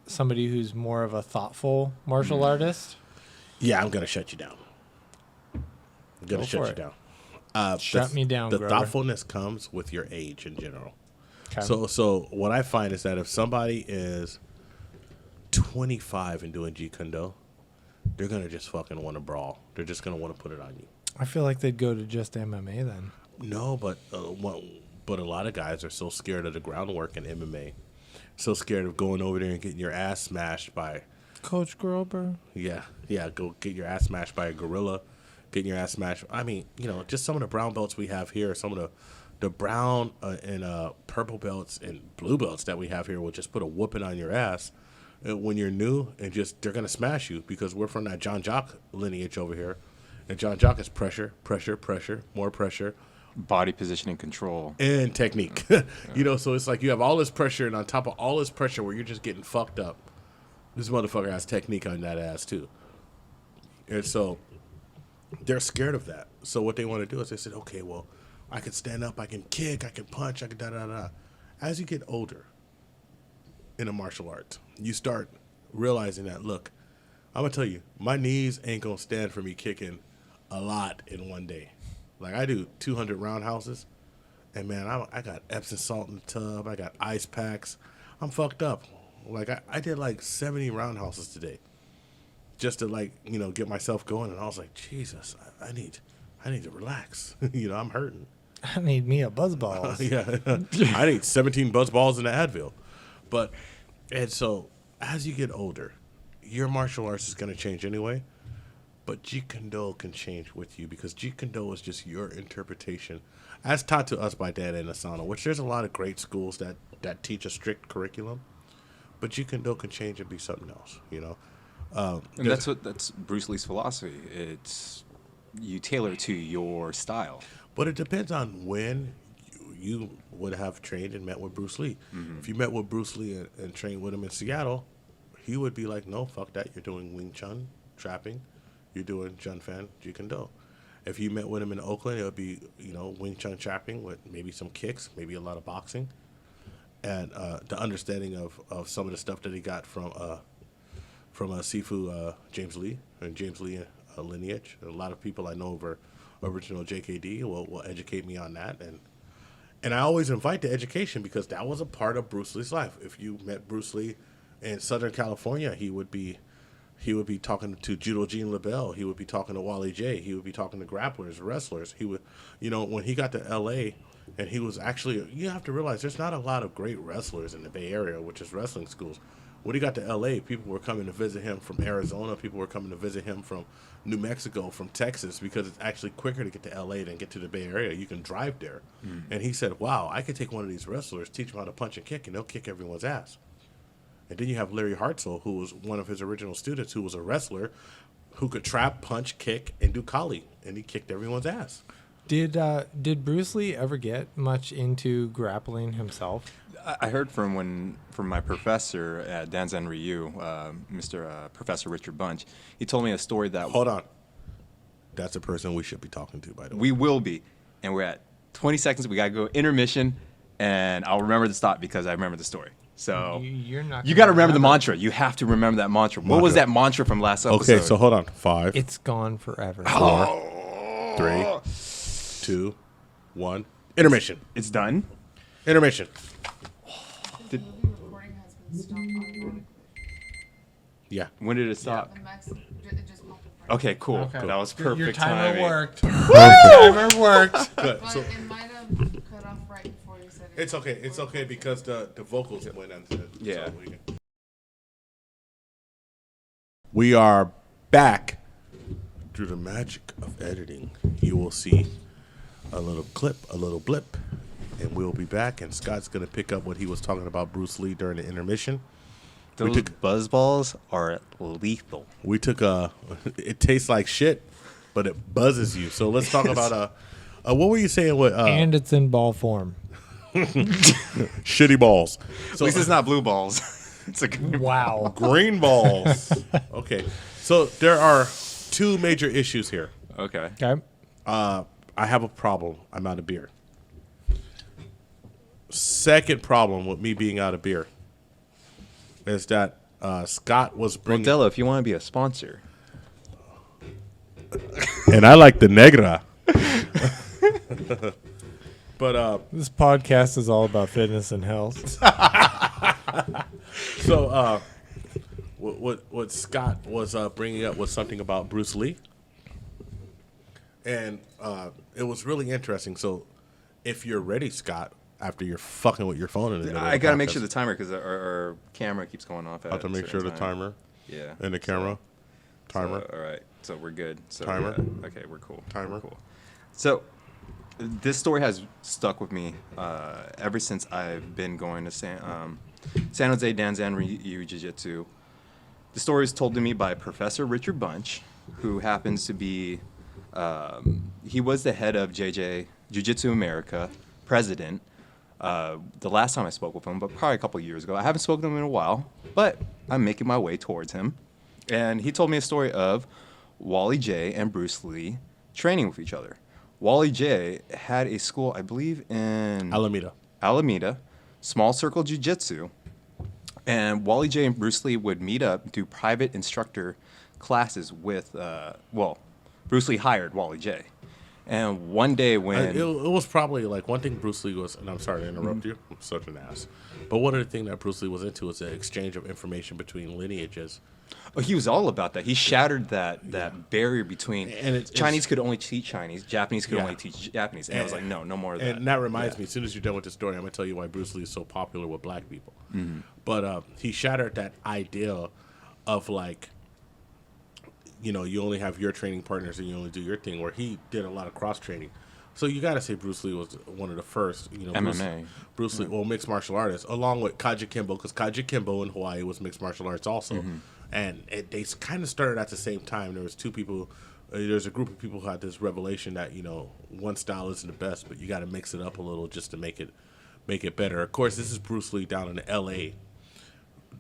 somebody who's more of a thoughtful martial artist. Yeah, I'm gonna shut you down. Shut me down. The Grover. thoughtfulness comes with your age in general. Okay. So what I find is that if somebody is 25 and doing Jeet Kune Do, they're gonna just fucking want to brawl. They're just gonna want to put it on you. I feel like they'd go to just MMA then. No, but a lot of guys are so scared of the groundwork in MMA, so scared of going over there and getting your ass smashed by Coach Grover. Yeah, go get your ass smashed by a gorilla, getting your ass smashed. I mean, just some of the brown belts we have here, some of the brown and purple belts and blue belts that we have here will just put a whooping on your ass when you're new, and they're gonna smash you because we're from that John Jock lineage over here. And John Jock is pressure, more pressure. Body positioning control. And technique. So it's like you have all this pressure, and on top of all this pressure where you're just getting fucked up, this motherfucker has technique on that ass too. And so they're scared of that. So what they want to do is they said, okay, well, I can stand up, I can kick, I can punch, I can da-da-da. As you get older in a martial arts, you start realizing that, look, I'm going to tell you, my knees ain't going to stand for me kicking a lot in one day. Like, I do 200 roundhouses, and, man, I got Epsom salt in the tub. I got ice packs. I'm fucked up. Like, I did, 70 roundhouses today just to, get myself going. And I was like, Jesus, I need to relax. I'm hurting. I need me a buzzballs. Yeah. I need 17 buzzballs and an Advil. And so, as you get older, your martial arts is going to change anyway. But Jeet Kune Do can change with you because Jeet Kune Do is just your interpretation as taught to us by Dan Inosanto, which there's a lot of great schools that teach a strict curriculum. But Jeet Kune Do can change and be something else, And that's Bruce Lee's philosophy. It's you tailor to your style. But it depends on when you would have trained and met with Bruce Lee. Mm-hmm. If you met with Bruce Lee and trained with him in Seattle, he would be like, no, fuck that. You're doing Wing Chun, trapping. You're doing Jun Fan, Jeet Kune Do. If you met with him in Oakland, it would be, Wing Chun trapping with maybe some kicks, maybe a lot of boxing. And the understanding of some of the stuff that he got from Sifu James Lee and James Lee lineage. A lot of people I know over original JKD will educate me on that. And I always invite the education because that was a part of Bruce Lee's life. If you met Bruce Lee in Southern California, he would be talking to Judo Gene LaBelle. He would be talking to Wally J. He would be talking to grapplers, wrestlers. He would, when he got to L.A., and he was actually, you have to realize there's not a lot of great wrestlers in the Bay Area, which is wrestling schools. When he got to L.A., people were coming to visit him from Arizona. People were coming to visit him from New Mexico, from Texas, because it's actually quicker to get to L.A. than get to the Bay Area. You can drive there. And he said, wow, I could take one of these wrestlers, teach them how to punch and kick, and they'll kick everyone's ass. And then you have Larry Hartzell, who was one of his original students, who was a wrestler, who could trap, punch, kick, and do Kali, and he kicked everyone's ass. Did Bruce Lee ever get much into grappling himself? I heard from my professor at Danzan Ryu, Professor Richard Bunch. He told me a story that Hold on. That's the person we should be talking to, by the way. we will be, and we're at 20 seconds. We gotta go intermission, and I'll remember to stop because I remember the story. So You're not. you got to remember the mantra. You have to remember that mantra. What was that mantra from last episode? Okay, so hold on. 5, It's gone forever. 4, 3, 2, 1. Intermission. It's done. Intermission. The movie recording has been stopped automatically. Yeah. When did it stop? The max, it just popped up right Okay, cool. Okay. That was Your perfect timer timing. worked. Timer worked. Good. now. So But it might have cut off right before you said it. it's okay. It's okay because the vocals went on. Yeah. We are back. Through the magic of editing, you will see a little clip, a little blip, and we'll be back. And Scott's going to pick up what he was talking about Bruce Lee during the intermission. Those buzzballs are lethal. We took it tastes like shit, but it buzzes you. So let's talk about what were you saying? What And it's in ball form. shitty balls? At So least it's not blue balls. It's a Wow. green balls. Okay, so there are 2 major issues here. Okay. Okay. I have a problem. I'm out of beer. Second problem with me being out of beer is that Scott was bringing, Modelo, if you want to be a sponsor. and I like the Negra. But This podcast is all about fitness and health. so what Scott was bringing up was something about Bruce Lee, and it was really interesting. So if you're ready, Scott, after you're fucking with your phone in the middle, I of got to the make podcast, sure the timer, because our camera keeps going off. I have to make sure the timer Yeah. and the camera timer. All right. So we're good. So, Timer. yeah. Okay, we're cool. Timer. We're cool. So this story has stuck with me ever since I've been going to San Jose Danzan Ryu Jiu-Jitsu. The story is told to me by Professor Richard Bunch, who happens to be, he was the head of JJ Jiu-Jitsu America, president, the last time I spoke with him, but probably a couple years ago. I haven't spoken to him in a while, but I'm making my way towards him. And he told me a story of Wally J and Bruce Lee training with each other. Wally J had a school, I believe, in Alameda, small circle jiu-jitsu. And Wally J and Bruce Lee would meet up, do private instructor classes with, Bruce Lee hired Wally J. And one day when... It was probably like one thing Bruce Lee was, and I'm sorry to interrupt you, I'm such an ass. But one of the things that Bruce Lee was into was the exchange of information between lineages. Oh, he was all about that. He shattered that barrier between... And Chinese could only teach Chinese, Japanese could Yeah. only teach Japanese. And I was like, no more of that. And that reminds me, as soon as you're done with the story, I'm going to tell you why Bruce Lee is so popular with black people. Mm-hmm. But he shattered that idea of like, you know, you only have your training partners and you only do your thing, where he did a lot of cross-training. So you got to say Bruce Lee was one of the first, you know, MMA. Bruce Lee, well, mixed martial artists, along with Kaji Kimbo, because Kaji Kimbo in Hawaii was mixed martial arts also. And they kind of started at the same time. There was 2 people, there's a group of people who had this revelation that, you know, one style isn't the best, but you got to mix it up a little just to make it better. Of course, this is Bruce Lee down in L.A.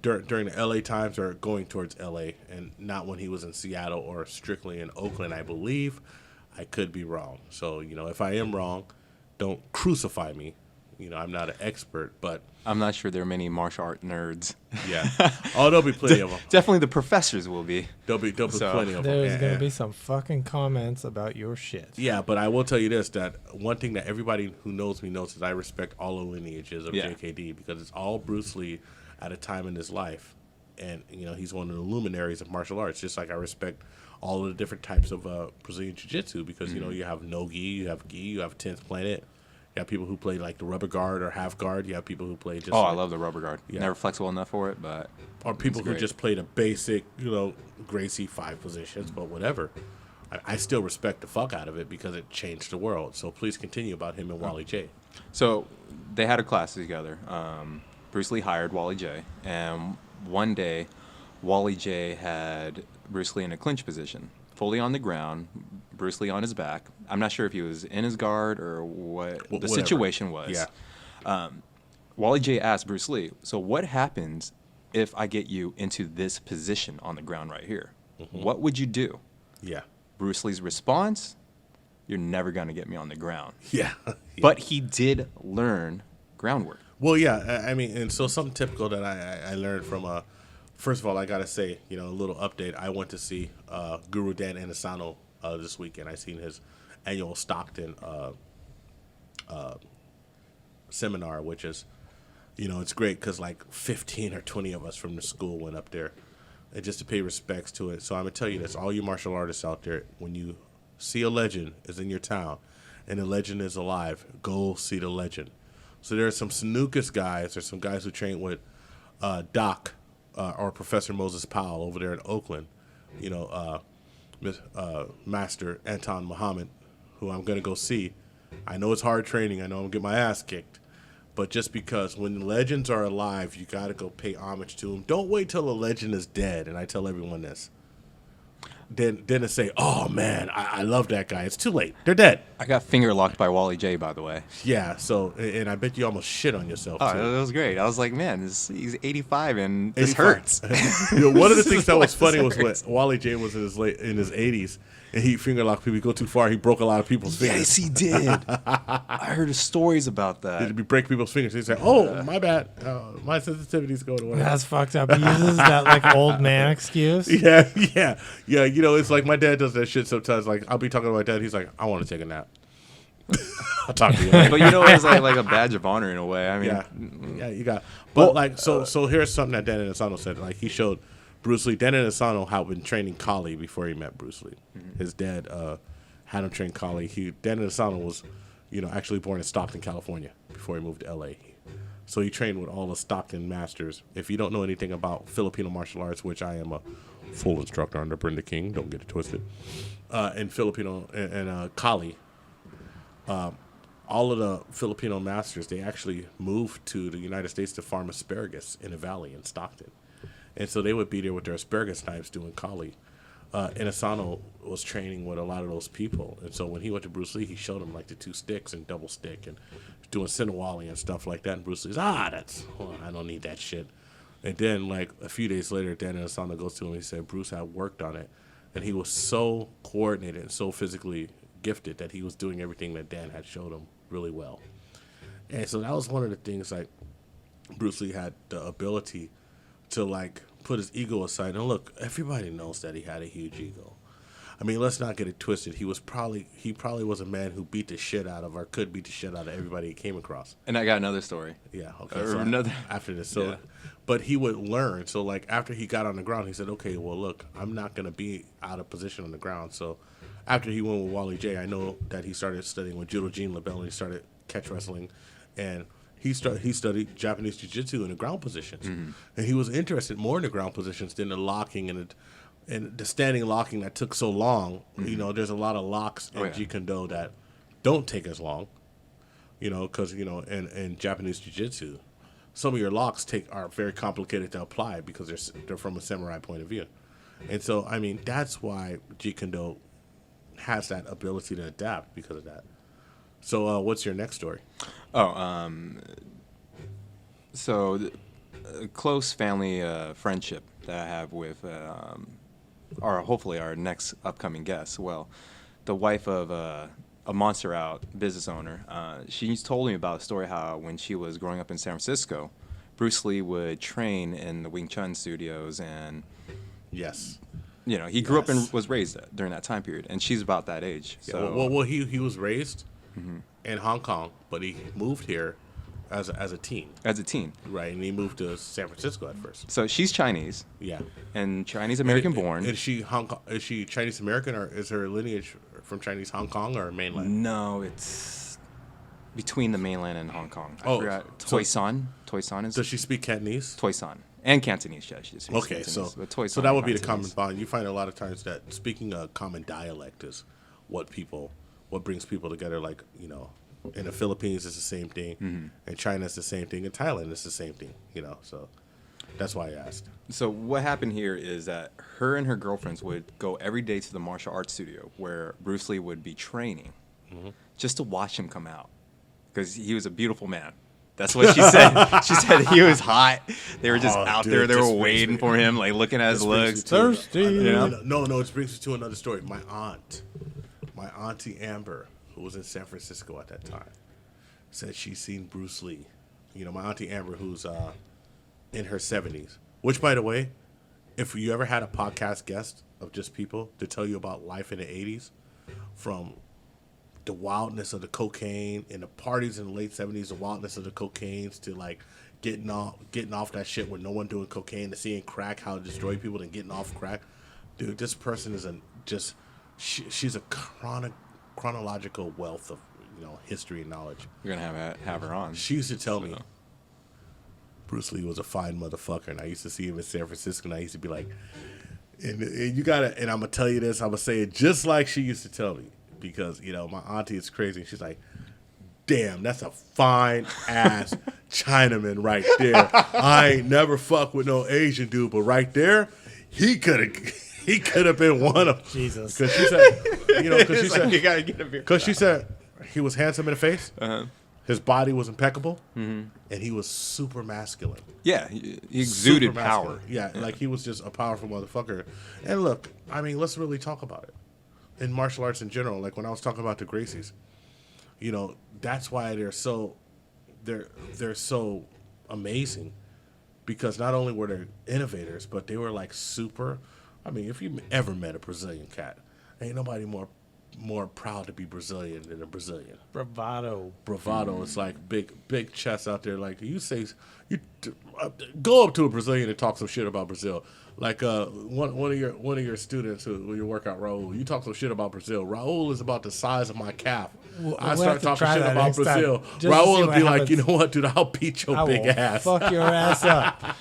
During the L.A. times, or going towards L.A., and not when he was in Seattle or strictly in Oakland, I believe. I could be wrong. So, you know, if I am wrong, don't crucify me. You know, I'm not an expert, but... I'm not sure there are many martial art nerds. Yeah. Oh, there'll be plenty of them. Definitely the professors will be. There'll be plenty of them. There's going to And- be some fucking comments about your shit. Yeah, but I will tell you this, that one thing that everybody who knows me knows is I respect all the lineages of Yeah. JKD, because it's all Bruce Lee at a time in his life. And, you know, he's one of the luminaries of martial arts, just like I respect all of the different types of Brazilian Jiu-Jitsu, because, you know, you have no-gi, you have gi, you have 10th Planet. You have people who play like the rubber guard or half guard. You have people who play just Oh, I like, love the rubber guard. Yeah. Never flexible enough for it, but... or people it's who great. just play the basic, you know, Gracie 5 positions, but whatever. I still respect the fuck out of it because it changed the world. So please continue about him and Wally J. So they had a class together. Bruce Lee hired Wally J, and one day, Wally J had Bruce Lee in a clinch position, fully on the ground, Bruce Lee on his back. I'm not sure if he was in his guard or what the Whatever. situation was. Yeah. Wally J asked Bruce Lee, so what happens if I get you into this position on the ground right here? What would you do? Yeah. Bruce Lee's response, you're never going to get me on the ground. Yeah. But he did learn groundwork. Well, yeah. I mean, and so something typical that I learned from, first of all, I got to say, a little update. I went to see Guru Dan Inosanto this weekend. I seen his annual Stockton seminar, which is, it's great because like 15 or 20 of us from the school went up there and just to pay respects to it. So I'm going to tell you this, all you martial artists out there, when you see a legend is in your town and the legend is alive, go see the legend. So there are some Snookus guys, there's some guys who train with Doc or Professor Moses Powell over there in Oakland, Master Anton Muhammad, who I'm going to go see. I know it's hard training. I know I'm going to get my ass kicked. But just because when legends are alive, you got to go pay homage to them. Don't wait till a legend is dead. And I tell everyone this. Then to say, oh, man, I love that guy. It's too late. They're dead. I got finger locked by Wally J, by the way. Yeah, so, and I bet you almost shit on yourself, Oh, too. that was great. I was like, man, he's 85 and this 85. hurts. One of the things that was funny was when Wally J was in his 80s, and he finger locked people. He go too far, he broke a lot of people's fingers. Yes, he did. I heard stories about that. He'd be break people's fingers. He'd say, oh, my bad. My sensitivity's going away. That's fucked up. He uses that like old man excuse. Yeah. It's like my dad does that shit sometimes. Like I'll be talking to my dad. He's like, I want to take a nap. I'll talk to you later. But it's like a badge of honor in a way. I mean, Yeah, you got. But so here's something that Dan Inosanto said. Like he showed Bruce Lee. Dan Inosanto had been training Kali before he met Bruce Lee. His dad had him train Kali. Dan Inosanto was, actually born in Stockton, California before he moved to L.A. So he trained with all the Stockton masters. If you don't know anything about Filipino martial arts, which I am a full instructor under Brenda King, don't get it twisted, and Filipino and Kali, all of the Filipino masters, they actually moved to the United States to farm asparagus in a valley in Stockton. And so they would be there with their asparagus knives doing Kali. Inosanto was training with a lot of those people. And so when he went to Bruce Lee, he showed him like the two sticks and double stick and doing Sinawali and stuff like that. And Bruce Lee's, I don't need that shit. And then like a few days later, Dan Inosanto goes to him and he said, Bruce had worked on it. And he was so coordinated and so physically gifted that he was doing everything that Dan had showed him really well. And so that was one of the things, like, Bruce Lee had the ability to, like, put his ego aside. And look, everybody knows that he had a huge ego. I mean, let's not get it twisted. He probably was a man who beat the shit out of, or could beat the shit out of everybody he came across. And I got another story. Yeah, okay. After this. So, Yeah. But he would learn. So, like, after he got on the ground, he said, okay, well, look, I'm not going to be out of position on the ground. So, after he went with Wally J, I know that he started studying with Judo Gene LaBelle, and he started catch wrestling. And he studied Japanese jiu-jitsu in the ground positions. Mm-hmm. And he was interested more in the ground positions than the locking and the standing locking that took so long. Mm-hmm. There's a lot of locks in Jeet Kune Do that don't take as long, because, in Japanese jiu-jitsu, some of your locks are very complicated to apply because they're from a samurai point of view. And so, I mean, that's why Jeet Kune Do has that ability to adapt because of that. So, what's your next story? So a close family friendship that I have with hopefully our next upcoming guest. Well, the wife of a Monster Out business owner, she's told me about a story how when she was growing up in San Francisco, Bruce Lee would train in the Wing Chun studios, and yes, he grew up and was raised during that time period, and she's about that age. Yeah, So well, he was raised in Hong Kong, but he moved here as a teen. As a teen, Right, and he moved to San Francisco at first. so she's Chinese Yeah. and Chinese American born. Is she Is she Chinese American, or is her lineage from Chinese Hong Kong or mainland? No, it's between the mainland and Hong Kong. I Oh, forgot. so- Toisan is Does she speak Cantonese? Toisan and Cantonese. Yeah, she speaks Okay, Cantonese, but Toisan so that would be the Cantonese. common bond. You find a lot of times that speaking a common dialect is what brings people together. Like, in the Philippines it's the same thing, in China it's the same thing, in Thailand it's the same thing. So That's why I asked. So what happened here is that her and her girlfriends would go every day to the martial arts studio where Bruce Lee would be training, just to watch him come out, because he was a beautiful man. That's what she said. She said he was hot. They were just out there. They were waiting for him, like looking at his looks. Thirsty. No, it brings me to another story. My auntie Amber, who was in San Francisco at that time, said she's seen Bruce Lee. You know, my auntie Amber, who's in her 70s. Which, by the way, if you ever had a podcast guest of just people to tell you about life in the 80s, from the wildness of the cocaine and the parties in the late 70s, the wildness of the cocaines, to like getting off that shit with no one doing cocaine, to seeing crack, how it destroyed people, and getting off crack. Dude, this person is she's a chronological wealth of, you know, history and knowledge. You're gonna have her on. She used to tell me Bruce Lee was a fine motherfucker, and I used to see him in San Francisco, and I used to be like, and you gotta, and I'm gonna tell you this, I'm gonna say it just like she used to tell me, because, you know, my auntie is crazy, and she's like, damn, that's a fine ass Chinaman right there. I ain't never fuck with no Asian dude, but right there, he could have been one of them. Jesus. Because she said, you know, because she said, you gotta get a beer. because she said he was handsome in the face. Uh-huh. His body was impeccable, and he was super masculine. Yeah, he exuded Super power. masculine. Yeah, like he was just a powerful motherfucker. And look, I mean, let's really talk about it. In martial arts in general, like when I was talking about the Gracies, you know, that's why they're so amazing, because not only were they innovators, but they were like super. I mean, if you ever met a Brazilian cat, ain't nobody more proud to be Brazilian than a Brazilian. Bravado. It's like big chests out there. Like go up to a Brazilian and talk some shit about Brazil. Like one of your students who you work out, Raul. You talk some shit about Brazil. Raul is about the size of my calf. I start talking shit about Brazil. Raul would be like, you know what, dude? I'll beat your big ass. Fuck your ass up.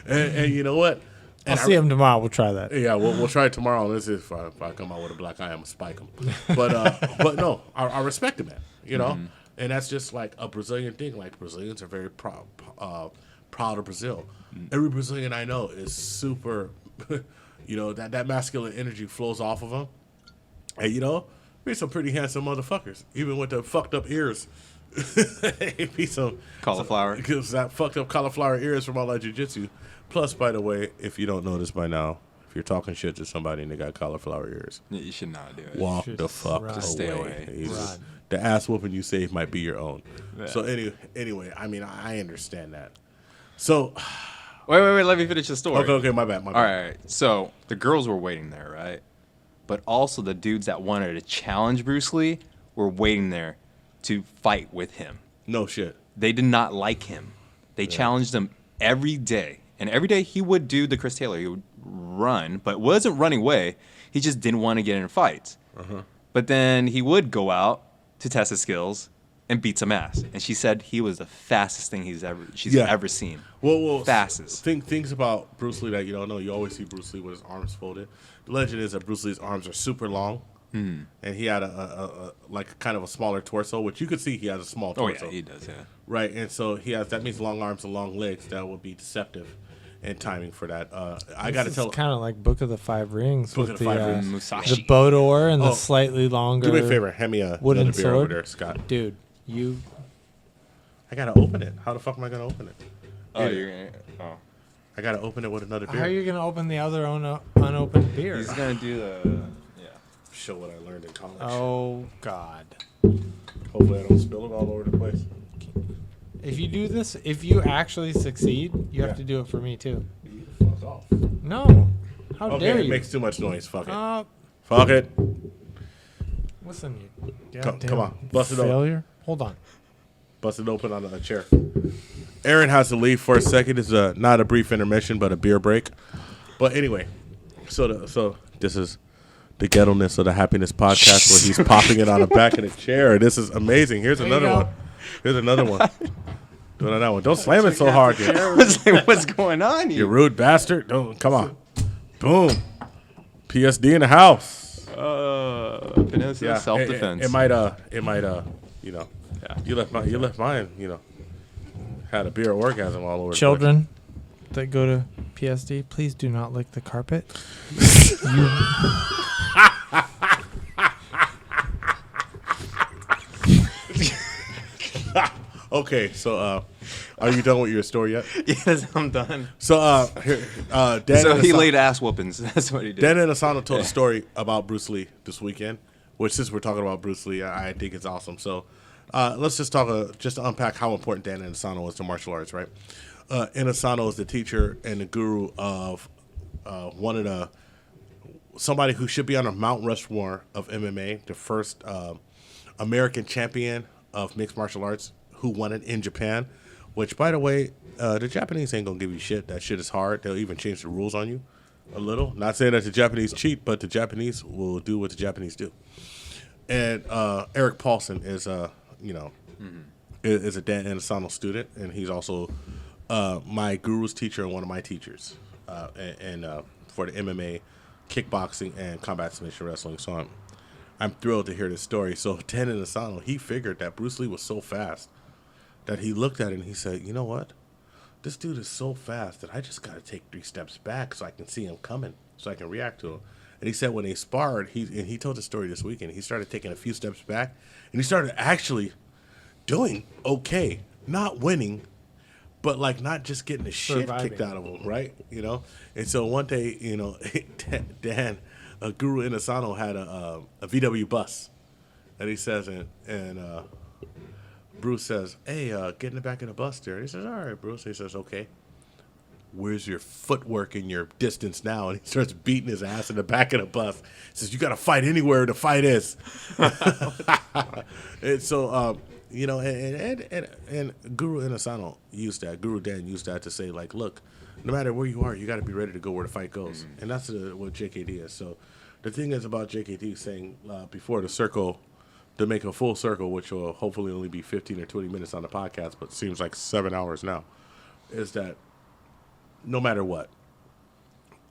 and you know what? I'll see him tomorrow. We'll try that. Yeah, we'll try it tomorrow. This is if I come out with a black eye, I'm gonna spike him. But no, I respect him, man. You know, and that's just like a Brazilian thing. Like Brazilians are very proud of Brazil. Every Brazilian I know is super. You know, that masculine energy flows off of them, and you know, be some pretty handsome motherfuckers, even with the fucked up ears. Be some Cauliflower. Because that fucked up cauliflower ears from all that jujitsu. Plus, by the way, if you don't know this by now, if you're talking shit to somebody and they got cauliflower ears, You should not do it. walk the fuck away. Just stay away. The ass whooping you save might be your own. Yeah. So anyway, I mean, I understand that. So, Wait, let me finish the story. okay, my bad. All right. So the girls were waiting there, right? But also the dudes that wanted to challenge Bruce Lee were waiting there to fight with him. No shit. They did not like him. They challenged him every day. And every day he would do the Chris Taylor. He would run, but wasn't running away. He just didn't want to get in fights. But then he would go out to test his skills and beat some ass. And she said he was the fastest thing she's ever seen. Well, fastest. Things about Bruce Lee that you don't know. You always see Bruce Lee with his arms folded. The legend is that Bruce Lee's arms are super long, and he had a like kind of a smaller torso, which you could see he has a small torso. Oh yeah, he does. Yeah. Right, and so that means long arms and long legs. That would be deceptive in timing for that. I got to tell. It's kind of like Book of the Five Rings Book with of the Five Rings. Musashi. the Bodor and the slightly longer. Do me a favor, hand me a wooden another beer over sword. there, Scott. Dude, you. I gotta open it. How the fuck am I gonna open it? Oh, you're gonna. Oh. I gotta open it with another beer. How are you gonna open the other unopened beer? He's gonna do the. Yeah. Show what I learned in college. Oh God. Hopefully I don't spill it all over the place. If you do this, if you actually succeed, you have to do it for me too. Fuck off. No. How Okay, dare it you? makes too much noise. Fuck it. Fuck it. Listen, you. Come on. Bust it open. Failure. Hold on. Bust it open on a chair. Aaron has to leave for a second. It's not a brief intermission, but a beer break. But anyway, so this is the ghetto-ness of the happiness podcast where he's popping it on the back of the chair. This is amazing. Here's There you another go. one. Here's another one. Doing another one. Don't slam it so hard. I was like, what's going on You here? rude bastard. Don't come on. Boom. PSD in the house. Peninsula self-defense. It might you know. Yeah. You left mine, you know. Had a beer orgasm all over. Children, that go to PSD, please do not lick the carpet. Okay, so are you done with your story yet? Yes, I'm done. So here, Dan So and he Asano- laid ass whoopings. That's what he did. Dan and Asano told a story about Bruce Lee this weekend, which since we're talking about Bruce Lee, I think it's awesome. So let's just talk, just to unpack how important Dan and Asano was to martial arts, right? And Asano is the teacher and the guru of somebody who should be on a Mount Rushmore of MMA, the first American champion of mixed martial arts who won it in Japan, which, by the way, the Japanese ain't going to give you shit. That shit is hard. They'll even change the rules on you a little. Not saying that the Japanese cheat, but the Japanese will do what the Japanese do. And Eric Paulson is is a Dan and Asano student, and he's also my guru's teacher and one of my teachers and for the MMA, kickboxing, and combat submission wrestling. So I'm thrilled to hear this story. So Dan and Asano, he figured that Bruce Lee was so fast that he looked at it and he said, you know what? This dude is so fast that I just got to take 3 steps back so I can see him coming, so I can react to him. And he said when they sparred, he told the story this weekend, he started taking a few steps back, and he started actually doing okay. Not winning, but like not just getting the shit kicked out of him, right? You know? And so one day, Dan, Guru Inasano had a VW bus. And he says, and Bruce says, hey, get in the back of the bus there. He says, all right, Bruce. He says, okay. Where's your footwork and your distance now? And he starts beating his ass in the back of the bus. He says, you got to fight anywhere the fight is. And so, and Guru Inasano used that. Guru Dan used that to say, like, look, no matter where you are, you got to be ready to go where the fight goes. Mm-hmm. And that's what JKD is. So the thing is about JKD saying before the circle, to make a full circle, which will hopefully only be 15 or 20 minutes on the podcast, but seems like 7 hours now, is that no matter what,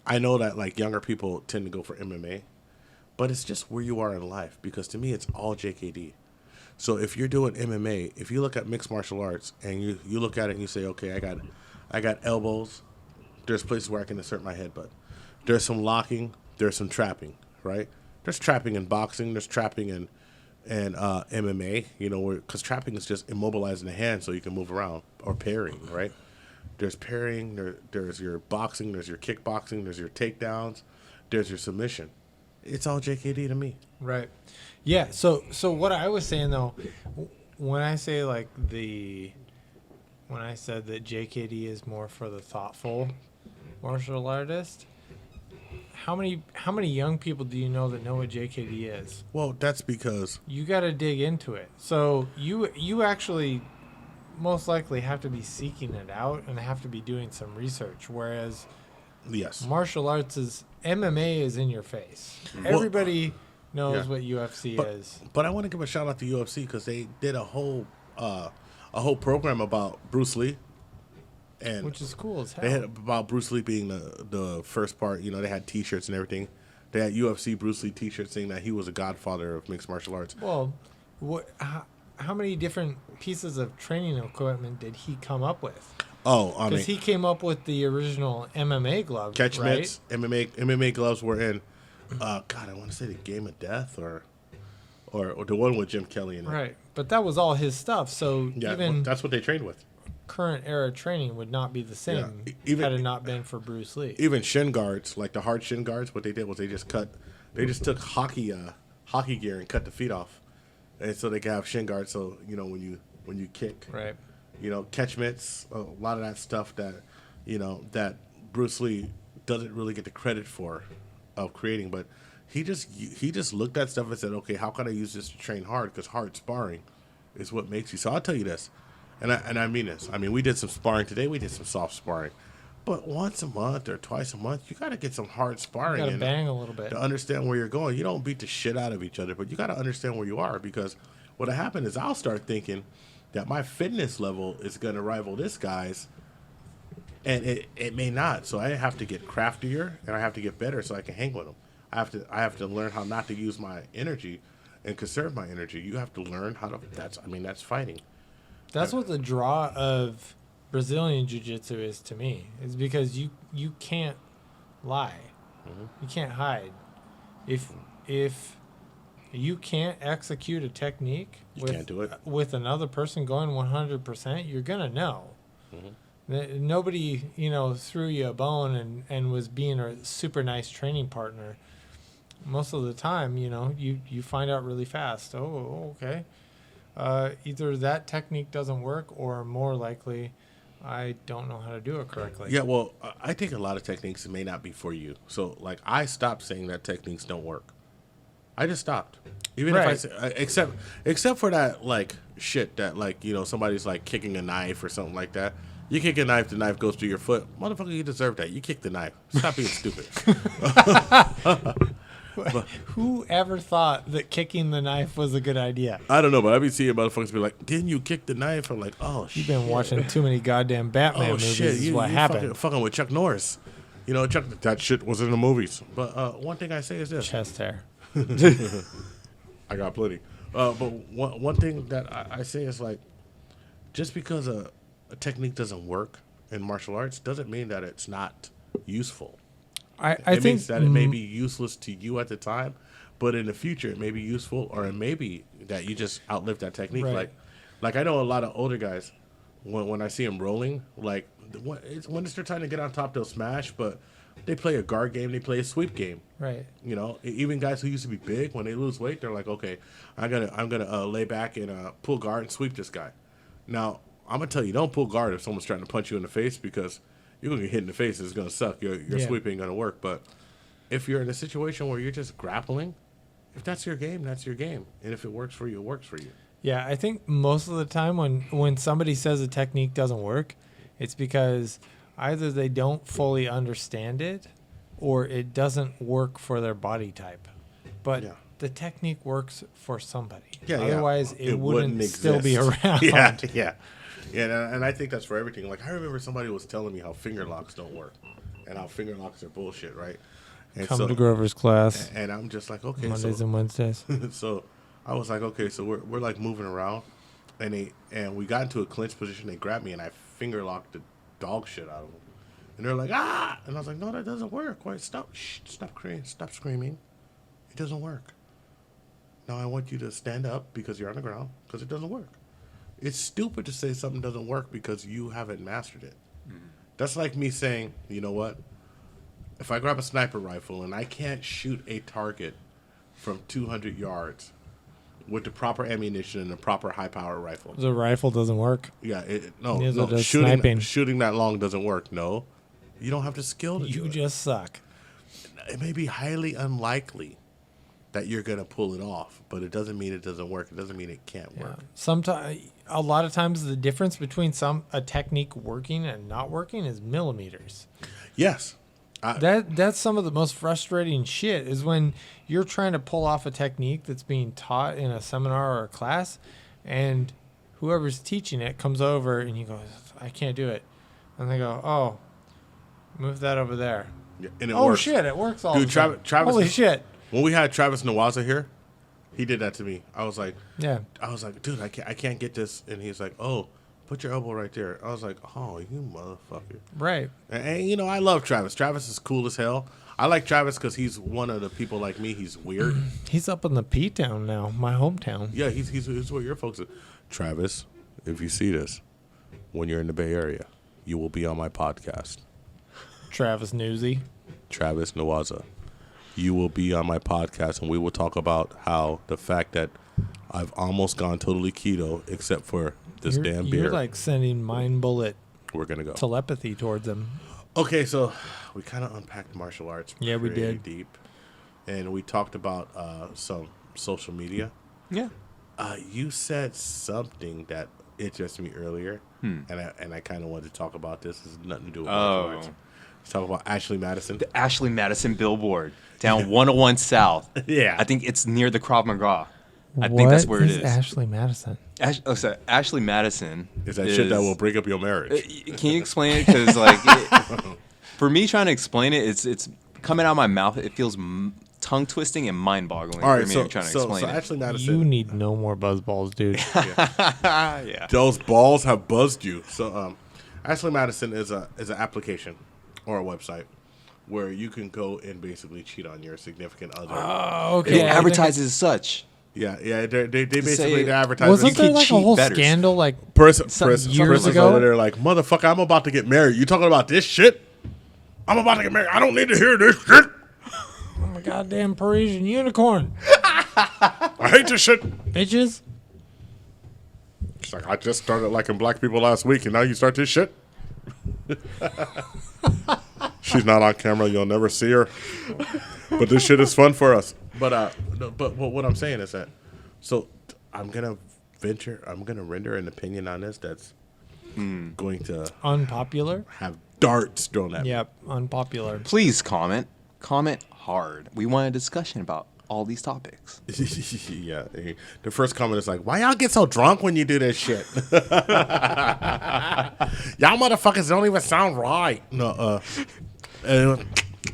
I know that like younger people tend to go for MMA, but it's just where you are in life, because to me it's all JKD. So if you're doing MMA, if you look at mixed martial arts and you look at it and you say, okay, I got elbows, there's places where I can insert my headbutt. There's some locking, there's some trapping, right? There's trapping in boxing, there's trapping in MMA, because trapping is just immobilizing the hand so you can move around, or parrying, right? There's parrying, there's your boxing, there's your kickboxing, there's your takedowns, there's your submission. It's all JKD to me. Right. Yeah. So what I was saying though, when I said that JKD is more for the thoughtful martial artist, how many young people do you know that know what JKD is? Well, that's because you got to dig into it. So you actually most likely have to be seeking it out and have to be doing some research. Whereas, yes, martial arts MMA is in your face. Everybody knows what UFC is. But I want to give a shout out to UFC because they did a whole program about Bruce Lee. And which is cool as hell. They had about Bruce Lee being the first part. They had T-shirts and everything. They had UFC Bruce Lee T-shirts saying that he was a godfather of mixed martial arts. Well, how many different pieces of training equipment did he come up with? Oh, because he came up with the original MMA gloves. Catch right? mitts, MMA gloves were in. God, I want to say the Game of Death or the one with Jim Kelly in it. Right, but that was all his stuff. So even that's what they trained with. Current era training would not be the same had it not been for Bruce Lee. Even shin guards, like the hard shin guards, what they did was they just took hockey gear and cut the feet off, and so they could have shin guards. So when you kick, right? Catch mitts, a lot of that stuff that that Bruce Lee doesn't really get the credit for of creating, but he just looked at stuff and said, okay, how can I use this to train hard? Because hard sparring is what makes you. So I'll tell you this. And I mean this. I mean, we did some sparring today. We did some soft sparring. But once a month or twice a month, you got to get some hard sparring. You got to bang a little bit. To understand where you're going. You don't beat the shit out of each other, but you got to understand where you are. Because what'll happen is I'll start thinking that my fitness level is going to rival this guy's, and it may not. So I have to get craftier, and I have to get better so I can hang with him. I have to learn how not to use my energy and conserve my energy. You have to learn how to. That's fighting. That's what the draw of Brazilian jiu-jitsu is to me. Is because you can't lie. You can't hide. If you can't execute a technique can't do it with another person going 100%, you're gonna know. Nobody, threw you a bone and was being a super nice training partner. Most of the time, you find out really fast. Oh, okay. Either that technique doesn't work, or more likely, I don't know how to do it correctly. Yeah, well, I think a lot of techniques may not be for you. So, like, I stopped saying that techniques don't work. I just stopped. Even if I say, except for that, like, shit that, like, somebody's, like, kicking a knife or something like that. You kick a knife, the knife goes through your foot. Motherfucker, you deserve that. You kick the knife. Stop being stupid. But who ever thought that kicking the knife was a good idea? I don't know, but I be seeing motherfuckers be like, didn't you kick the knife? I'm like, oh, shit. You've been watching too many goddamn Batman movies. Shit. Is what happened. Fucking with Chuck Norris. That shit was in the movies. But one thing I say is this. Chest hair. I got plenty. But one thing that I say is, like, just because a technique doesn't work in martial arts doesn't mean that it's not useful. I It think means that it may be useless to you at the time, but in the future it may be useful, or it may be that you just outlived that technique. Right. Like I know a lot of older guys, when I see them rolling, like when it's their time to get on top, they'll smash, but they play a guard game, they play a sweep game. right. Even guys who used to be big, when they lose weight, they're like, okay, I'm gonna lay back and pull guard and sweep this guy. Now I'm gonna tell you, don't pull guard if someone's trying to punch you in the face, because you're going to get hit in the face. It's going to suck. Your sweep ain't going to work. But if you're in a situation where you're just grappling, if that's your game, that's your game. And if it works for you, it works for you. Yeah, I think most of the time when somebody says a technique doesn't work, it's because either they don't fully understand it, or it doesn't work for their body type. But the technique works for somebody. Yeah, Otherwise, it wouldn't still exist. be around. Yeah, and I think that's for everything. Like, I remember somebody was telling me how finger locks don't work and how finger locks are bullshit, right? And Come to Grover's class. And I'm just like, okay. Mondays and Wednesdays. So I was like, okay, so we're like moving around, and we got into a clinch position. They grabbed me, and I finger locked the dog shit out of them. And they're like, ah! And I was like, no, that doesn't work. Wait, stop screaming. It doesn't work. Now I want you to stand up because you're on the ground, because it doesn't work. It's stupid to say something doesn't work because you haven't mastered it. That's like me saying, you know what? If I grab a sniper rifle and I can't shoot a target from 200 yards with the proper ammunition and the proper high-power rifle. The rifle doesn't work. Yeah, Neither does shooting sniping. Shooting that long doesn't work. No, you don't have the skill to do You it. just suck. It may be highly unlikely that you're going to pull it off, but it doesn't mean it doesn't work. It doesn't mean it can't work. Sometimes, a lot of times, the difference between a technique working and not working is millimeters. Yes. That's some of the most frustrating shit, is when you're trying to pull off a technique that's being taught in a seminar or a class, and whoever's teaching it comes over and you go, I can't do it. And they go, oh, move that over there. Yeah, and it oh, works. shit, it works all Dude, the time. Travis, holy shit. When we had Travis Nawaza here, he did that to me. I was like, dude, I can't get this. And he's like, oh, put your elbow right there. I was like, oh, you motherfucker. Right. And I love Travis. Travis is cool as hell. I like Travis because he's one of the people like me. He's weird. He's up in the P-Town now, my hometown. Yeah, he's where your folks are. Travis, if you see this, when you're in the Bay Area, you will be on my podcast. Travis Newsy. Travis Nawaza. You will be on my podcast, and we will talk about how the fact that I've almost gone totally keto, except for this damn beer. You're like sending mind bullet We're going to go. telepathy towards him. Okay, so we kind of unpacked martial arts. Yeah, we did. Deep. And we talked about some social media. Yeah. You said something that interested me earlier, and I kind of wanted to talk about this. This has nothing to do with martial arts. Let's talk about Ashley Madison. The Ashley Madison billboard down 101 South. Yeah. I think it's near the Krav Maga. I think that's where it is. Ashley Madison? Ashley Madison Is that shit that will break up your marriage? Can you explain it? Because for me trying to explain it, it's coming out of my mouth. It feels tongue twisting and mind boggling. All right, for me so trying to explain it. Ashley Madison. You need no more buzzballs, dude. Yeah. Those balls have buzzed you. So Ashley Madison is an application or a website where you can go and basically cheat on your significant other. Oh, It okay. advertises as such. Yeah, they basically say- they advertise. Wasn't You there can like a cheat whole better. scandal? Like, years years ago? over there like, motherfucker, I'm about to get married. You talking about this shit? I'm about to get married. I don't need to hear this shit. I'm a goddamn Parisian unicorn, I hate this shit. bitches. It's like, I just started liking black people last week, and now you start this shit? She's not on camera. You'll never see her. But this shit is fun for us. But what I'm saying is that, so I'm going to render an opinion on this that's going to Unpopular. have darts thrown at me. Yep, unpopular. Please comment. Comment hard. We want a discussion about all these topics. Yeah. The first comment is like, why y'all get so drunk when you do this shit? Y'all motherfuckers don't even sound right. No,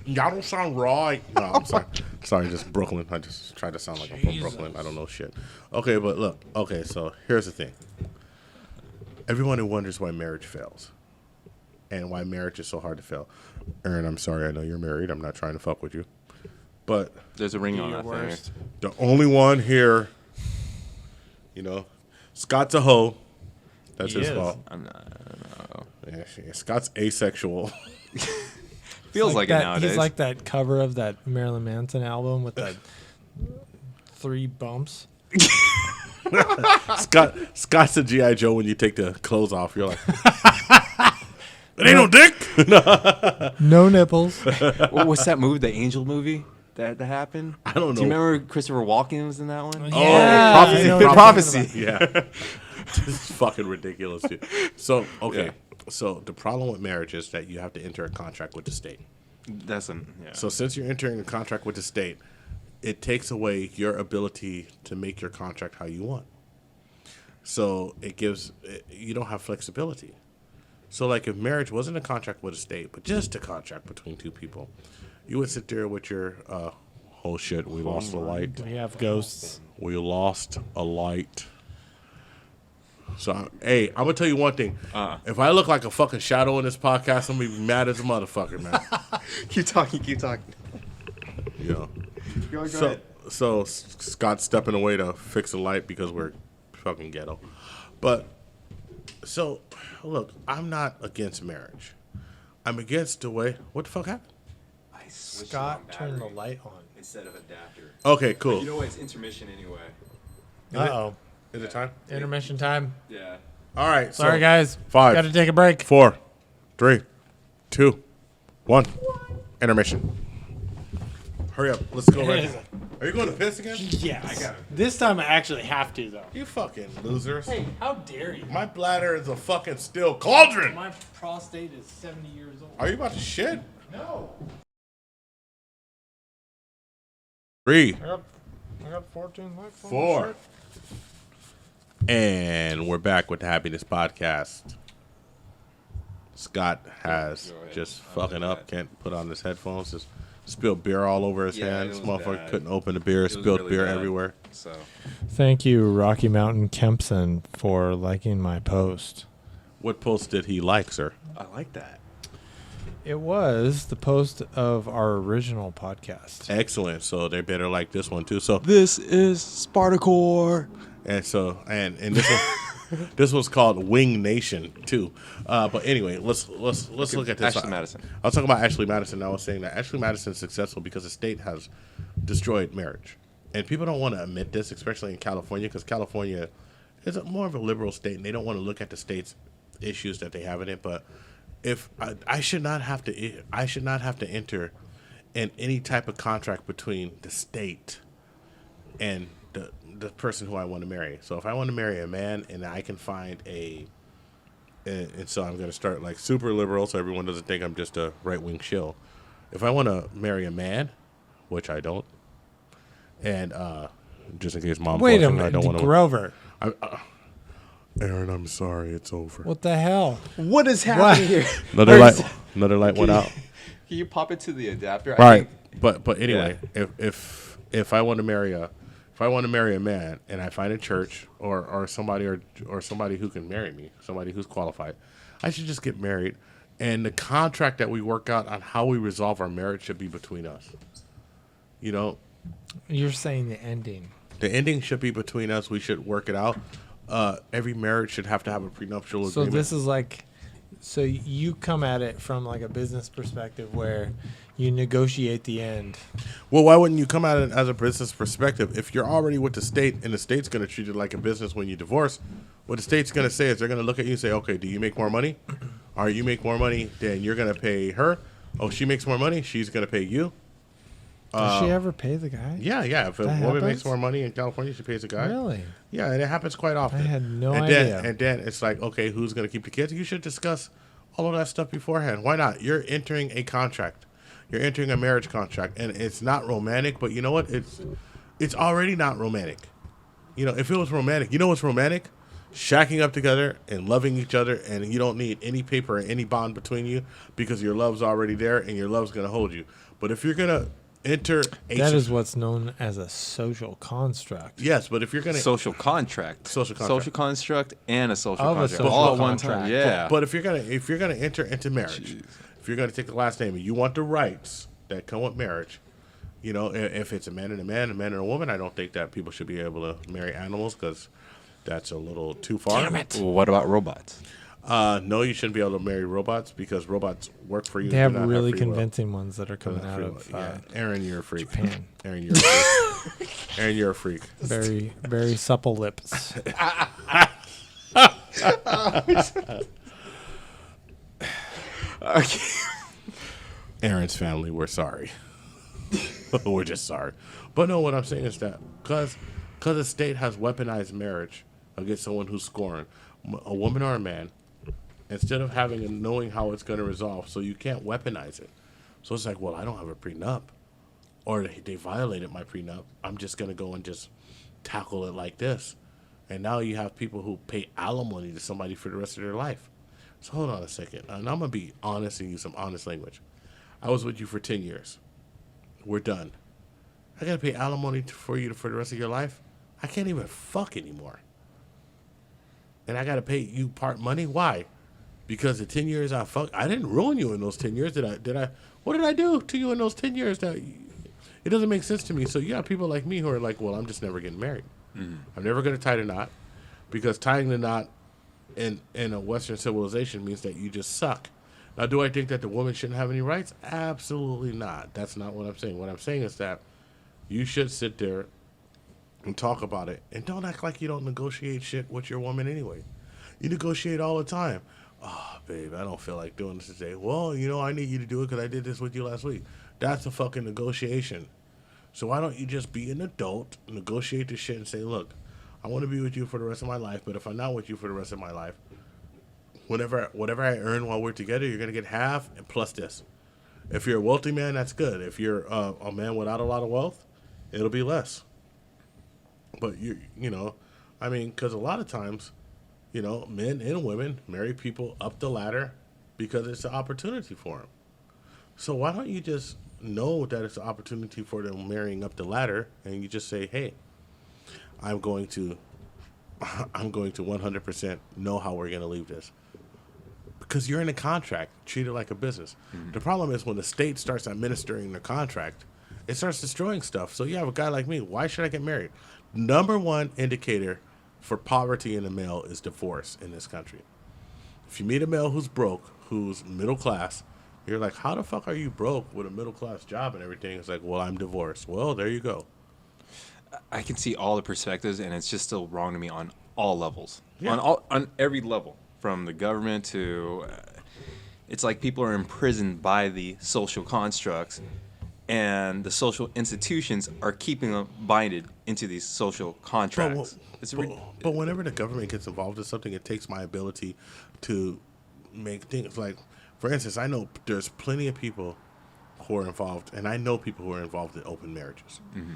y'all don't sound right. No, I'm sorry. Sorry, just Brooklyn. I just tried to sound like I'm from Brooklyn. I don't know shit. Okay, but look. Okay, so here's the thing. Everyone who wonders why marriage fails and why marriage is so hard to fail. Aaron, I'm sorry. I know you're married. I'm not trying to fuck with you. But There's a ring Do on your that worst. thing. the only one here, Scott's a hoe. That's He his is. fault. I'm not, I don't know. Yeah, Scott's asexual. Feels like it that, nowadays. He's like that cover of that Marilyn Manson album with the 3 bumps. Scott's a G.I. Joe when you take the clothes off. You're like, it ain't no dick. No nipples. What's that movie? The Angel movie that happened? I don't Do you know. remember Christopher Walken was in that one? Yeah, Prophecy. I know what you're Prophecy. talking about. Yeah. This is fucking ridiculous, dude. So, okay. So the problem with marriage is that you have to enter a contract with the state. Yeah. So since you're entering a contract with the state, it takes away your ability to make your contract how you want. So you don't have flexibility. So like if marriage wasn't a contract with a state, but just a contract between two people, you would sit there with your, oh shit, we lost the light. We have ghosts. We lost a light. So, hey, I'm going to tell you one thing. If I look like a fucking shadow in this podcast, I'm going to be mad as a motherfucker, man. keep talking. You know. Go So Scott's stepping away to fix the light because we're fucking ghetto. But, so, look, I'm not against marriage. I'm against the way, what the fuck happened? Scott turned the light on. instead of adapter. Okay, cool. You know what? It's intermission anyway. Uh-oh. Is it time? Intermission time. Yeah. All right. Sorry, so guys. 5, Got to take a break. 4, 3, 2, 1. Intermission. Hurry up. Let's go right now. Are you going to piss again? Yes. I got it. This time I actually have to, though. You fucking losers. Hey, how dare you? My bladder is a fucking steel cauldron. My prostate is 70 years old. Are you about to shit? No. 3, I got 14 likes on 4. my shirt. And we're back with the Happiness Podcast. Scott has Go ahead. just I'll fucking do up. that. Can't put on his headphones. Just spilled beer all over his Yeah, hand. it This was motherfucker bad. couldn't open the beer. It was Spilled really beer bad. everywhere. So Thank you, Rocky Mountain Kempson, for liking my post. What post did he like, sir? I like that. It was the post of our original podcast. Excellent. So they better like this one too. So This is Spartacore. and this one, this was called Wing Nation too. But anyway, let's look at this. Ashley Madison. I was talking about Ashley Madison. I was saying that Ashley Madison is successful because the state has destroyed marriage, and people don't want to admit this, especially in California, because California is more of a liberal state, and they don't want to look at the state's issues that they have in it. But if I should not have to enter in any type of contract between the state and the person who I want to marry. So if I want to marry a man and I can find and so I'm going to start like super liberal so everyone doesn't think I'm just a right-wing shill. If I want to marry a man, which I don't, and just in case mom Wait calls a and I minute, don't want to. Grover. Aaron, I'm sorry, it's over. What the hell? What is happening here? Another light went out. Can you pop it to the adapter? All right, but anyway, if I want to marry a man and I find a church or somebody who can marry me, somebody who's qualified, I should just get married. And the contract that we work out on how we resolve our marriage should be between us. You know, You're saying the ending. the ending should be between us. We should work it out. Every marriage should have to have a prenuptial So agreement. this is like, so you come at it from like a business perspective where you negotiate the end. Well, why wouldn't you come at it as a business perspective? If you're already with the state and the state's going to treat it like a business when you divorce, what the state's going to say is they're going to look at you and say, okay, do you make more money? All right, you make more money, then you're going to pay her. Oh, she makes more money, she's going to pay you. Does she ever pay the guy? Yeah. If a That woman happens? makes more money in California, she pays the guy. Really? Yeah, and it happens quite often. I had no and idea. Then it's like, okay, who's going to keep the kids? You should discuss all of that stuff beforehand. Why not? You're entering a contract. You're entering a marriage contract, and it's not romantic. But you know what? It's already not romantic. You know, if it was romantic, you know what's romantic? Shacking up together and loving each other, and you don't need any paper or any bond between you because your love's already there and your love's going to hold you. But if you're going to enter a That is what's known as a social construct. yes, but if you're going to Social contract. Social contract. Social construct and a social Of a contract. social all at one contract. time. Yeah. But if you're gonna enter into marriage, if you're gonna take the last name and you want the rights that come with marriage, you know, if it's a man and a man and a woman, I don't think that people should be able to marry animals because that's a little too far. Damn it. Well, what about robots? No, you shouldn't be able to marry robots because robots work for you. They do have not really free will. convincing ones that are Do not coming out free will. of yeah. Aaron, you're a freak. Japan. Aaron, you're a freak. Aaron, you're a freak. Very, very supple lips. Okay. Aaron's family, we're sorry. We're just sorry. But no, what I'm saying is that because the state has weaponized marriage against someone who's scorned, a woman or a man, instead of having and knowing how it's going to resolve, so you can't weaponize it. So it's like, well, I don't have a prenup, or they violated my prenup. I'm just going to go and just tackle it like this. And now you have people who pay alimony to somebody for the rest of their life. So hold on a second. And I'm going to be honest and use some honest language. I was with you for 10 years. We're done. I got to pay alimony for you for the rest of your life? I can't even fuck anymore. And I got to pay you part money? Why? Because the 10 years I fucked, I didn't ruin you in those 10 years. Did I? What did I do to you in those 10 years? It doesn't make sense to me. So you have people like me who are like, well, I'm just never getting married. Mm-hmm. I'm never going to tie the knot because tying the knot in a Western civilization means that you just suck. Now, do I think that the woman shouldn't have any rights? Absolutely not. That's not what I'm saying. What I'm saying is that you should sit there and talk about it. And don't act like you don't negotiate shit with your woman anyway. You negotiate all the time. Oh, babe, I don't feel like doing this today. Well, you know, I need you to do it because I did this with you last week. That's a fucking negotiation. So why don't you just be an adult, negotiate this shit, and say, look, I want to be with you for the rest of my life, but if I'm not with you for the rest of my life, whatever I earn while we're together, you're going to get half and plus this. If you're a wealthy man, that's good. If you're a man without a lot of wealth, it'll be less. But, you know, I mean, because a lot of times, you know, men and women marry people up the ladder because it's an opportunity for them. So why don't you just know that it's an opportunity for them marrying up the ladder, and you just say, hey, I'm going to 100% know how we're going to leave this. Because you're in a contract, treat it like a business. Mm-hmm. The problem is when the state starts administering the contract, it starts destroying stuff. So you have a guy like me, why should I get married? Number one indicator for poverty in a male is divorce in this country. If you meet a male who's broke, who's middle class, you're like, how the fuck are you broke with a middle class job and everything? It's like, well, I'm divorced. Well, there you go. I can see all the perspectives, and it's just still wrong to me on all levels. Yeah. On every level, from the government to, it's like people are imprisoned by the social constructs, and the social institutions are keeping them binded into these social contracts. But whenever the government gets involved in something, it takes my ability to make things like, for instance, I know there's plenty of people who are involved, and I know people who are involved in open marriages. Mm-hmm.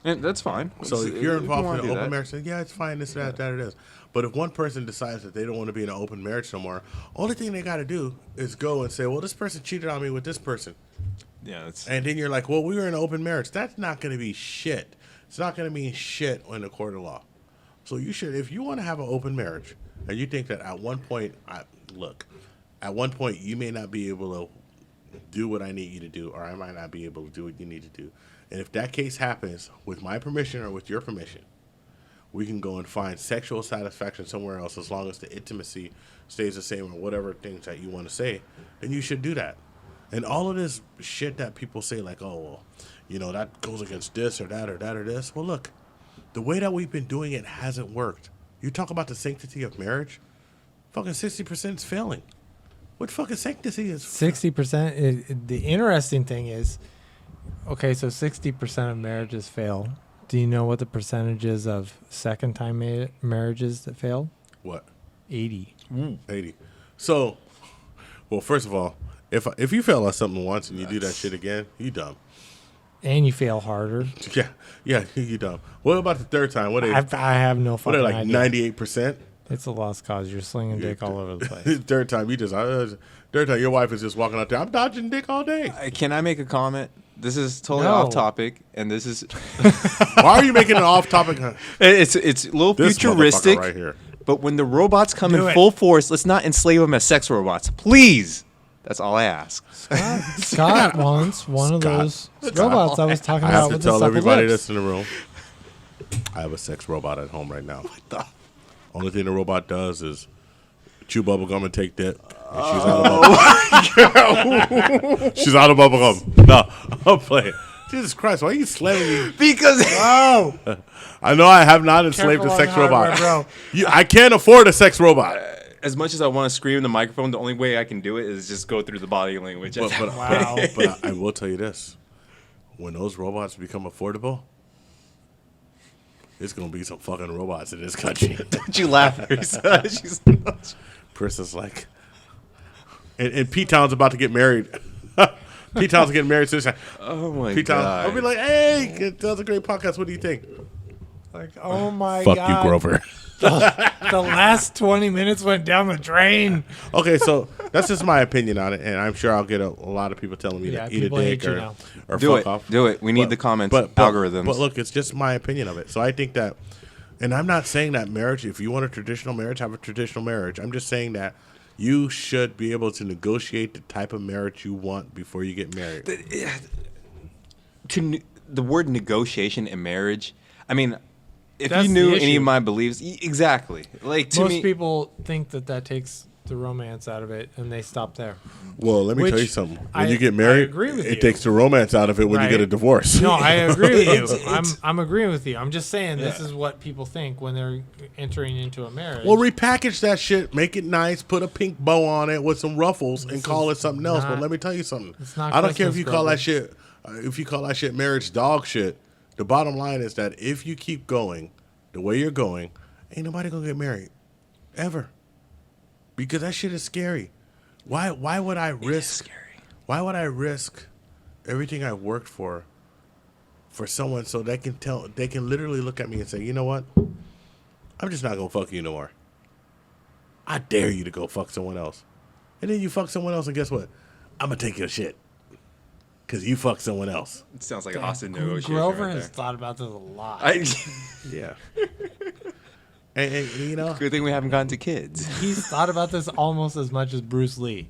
And that's fine. So if you're involved in an open marriage, marriage, yeah, it's fine, this, that it is. But if one person decides that they don't want to be in an open marriage no more, only thing they got to do is go and say, well, this person cheated on me with this person. yeah, it's And then you're like, well, we were in an open marriage. That's not going to be shit. It's not going to mean shit in the court of law. So you should, if you want to have an open marriage, and you think that at one point look, at one point you may not be able to do what I need you to do, or I might not be able to do what you need to do. And if that case happens with my permission or with your permission, we can go and find sexual satisfaction somewhere else as long as the intimacy stays the same or whatever things that you want to say, then you should do that. And all of this shit that people say like, oh, well, you know, that goes against this or that or that or this. Well, look, the way that we've been doing it hasn't worked. You talk about the sanctity of marriage, fucking 60% is failing. What fucking sanctity is? 60%. The interesting thing is, okay, so 60% of marriages fail. Do you know what the percentage is of second-time marriages that fail? What? 80. 80. So, well, first of all, if you fail at something once and you do that shit again, you dumb. And you fail harder. Yeah, you dumb. What about the third time? What I have no what fucking are like idea. 98%? It's a lost cause. You're slinging dick all over the place. Third time, third time, your wife is just walking out there. I'm dodging dick all day. Can I make a comment? This is totally No. off topic, and this is Why are you making it off topic? it's a little This futuristic. motherfucker right here. But when the robots come Do in it. full force, let's not enslave them as sex robots, please. That's all I ask. Scott wants one of those robots I was talking I have about to with the tell supple everybody lips. that's in the room, I have a sex robot at home right now. Only thing the robot does is chew bubble gum and take that. And she's out of bubble gum. She's out of bubble gum. No, I'm playing. Jesus Christ, why are you slamming me? Because Oh, I know I have not enslaved Careful a on sex the hardware, robot. bro. I can't afford a sex robot. as much as I want to scream in the microphone, the only way I can do it is just go through the body language. Wow. But I will tell you this. When those robots become affordable, there's going to be some fucking robots in this country. Don't you laugh at her? She's Person's like, and P-Town's about to get married. P-Town's getting married soon. oh my P-Town, god. I'll be like, hey, that's a great podcast. What do you think? Like, oh my Fuck God. you, Grover. The last 20 minutes went down the drain. Okay, so that's just my opinion on it, and I'm sure I'll get a lot of people telling me Yeah, to eat a people hate dick you or, now. or Do fuck it. off. Do it. We need the comments algorithms. But look, it's just my opinion of it. So I think that, and I'm not saying that marriage, if you want a traditional marriage, have a traditional marriage. I'm just saying that you should be able to negotiate the type of marriage you want before you get married. The word negotiation in marriage, I mean, if That's you knew the any issue. of my beliefs, exactly. Like to Most me, people think that takes the romance out of it, and they stop there. Well, let me tell Which you something. When I- you get I married, agree with it you. takes the romance out of it when you Right. get a divorce. No, I agree with you. It's- I'm agreeing with you. I'm just saying this is what people think when they're entering into a marriage. Well, repackage that shit, make it nice, put a pink bow on it with some ruffles, and call it something else. But not- let me tell you something. it's not I don't care if Christmas, you call Grover. that shit. If you call that shit marriage dog shit, the bottom line is that if you keep going the way you're going, ain't nobody gonna get married, ever, because that shit is scary. Why would I risk? Why would I risk everything I worked for someone so they can literally look at me and say, you know what? I'm just not gonna fuck you no more. I dare you to go fuck someone else. And then you fuck someone else, and guess what? I'm gonna take your shit. Cause you fuck someone else. it sounds like a hostage negotiation. Grover right has there. thought about this a lot. Yeah. and you know, Good thing we haven't gotten to kids. He's thought about this almost as much as Bruce Lee.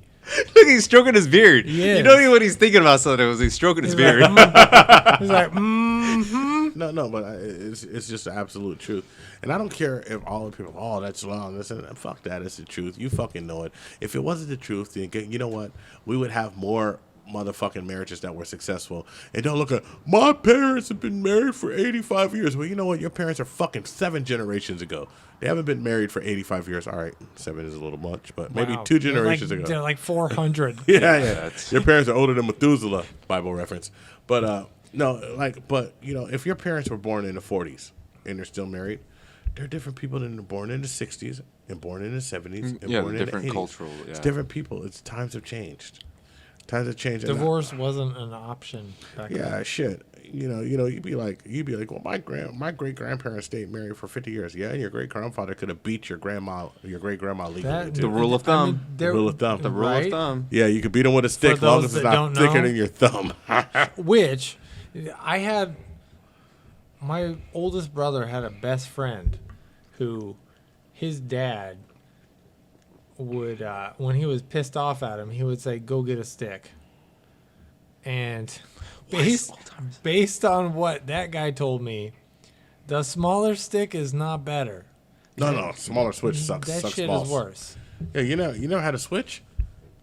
Look, he's stroking his beard. He You is. know what he's thinking about something was he's stroking his He's like, beard. He's like, mm-hmm. no, but it's just the absolute truth. And I don't care if all the people, oh, that's long. Listen, fuck that. It's the truth. You fucking know it. If it wasn't the truth, then you know what? We would have more motherfucking marriages that were successful. And don't look at, my parents have been married for 85 years. Well, you know what? Your parents are fucking 7 generations ago. They haven't been married for 85 years. All right, 7 is a little much, but maybe Wow. 2 generations ago. They're like 400. Yeah. that's- Your parents are older than Methuselah, Bible reference. But but you know, if your parents were born in the 40s and they're still married, they're different people than they're born in the 60s and born in the 70s and Yeah, born in different the 80s. cultural, It's yeah. different people. It's times have changed. Times have changed. And Divorce wasn't an option back then. yeah, shit. You know, you'd be like, well, my great grandparents stayed married for 50 years. Yeah, and your great grandfather could have beat your great grandma legally That- too. The rule of thumb. there- rule of thumb. The rule right? of thumb. Yeah, you could beat them with a stick as long those as it's that not don't thicker know. than your thumb. Which I had, my oldest brother had a best friend who his dad would when he was pissed off at him, he would say, "Go get a stick." And based on what that guy told me, the smaller stick is not better. No, smaller switch sucks. That sucks shit balls. is worse. Yeah, you never had a switch?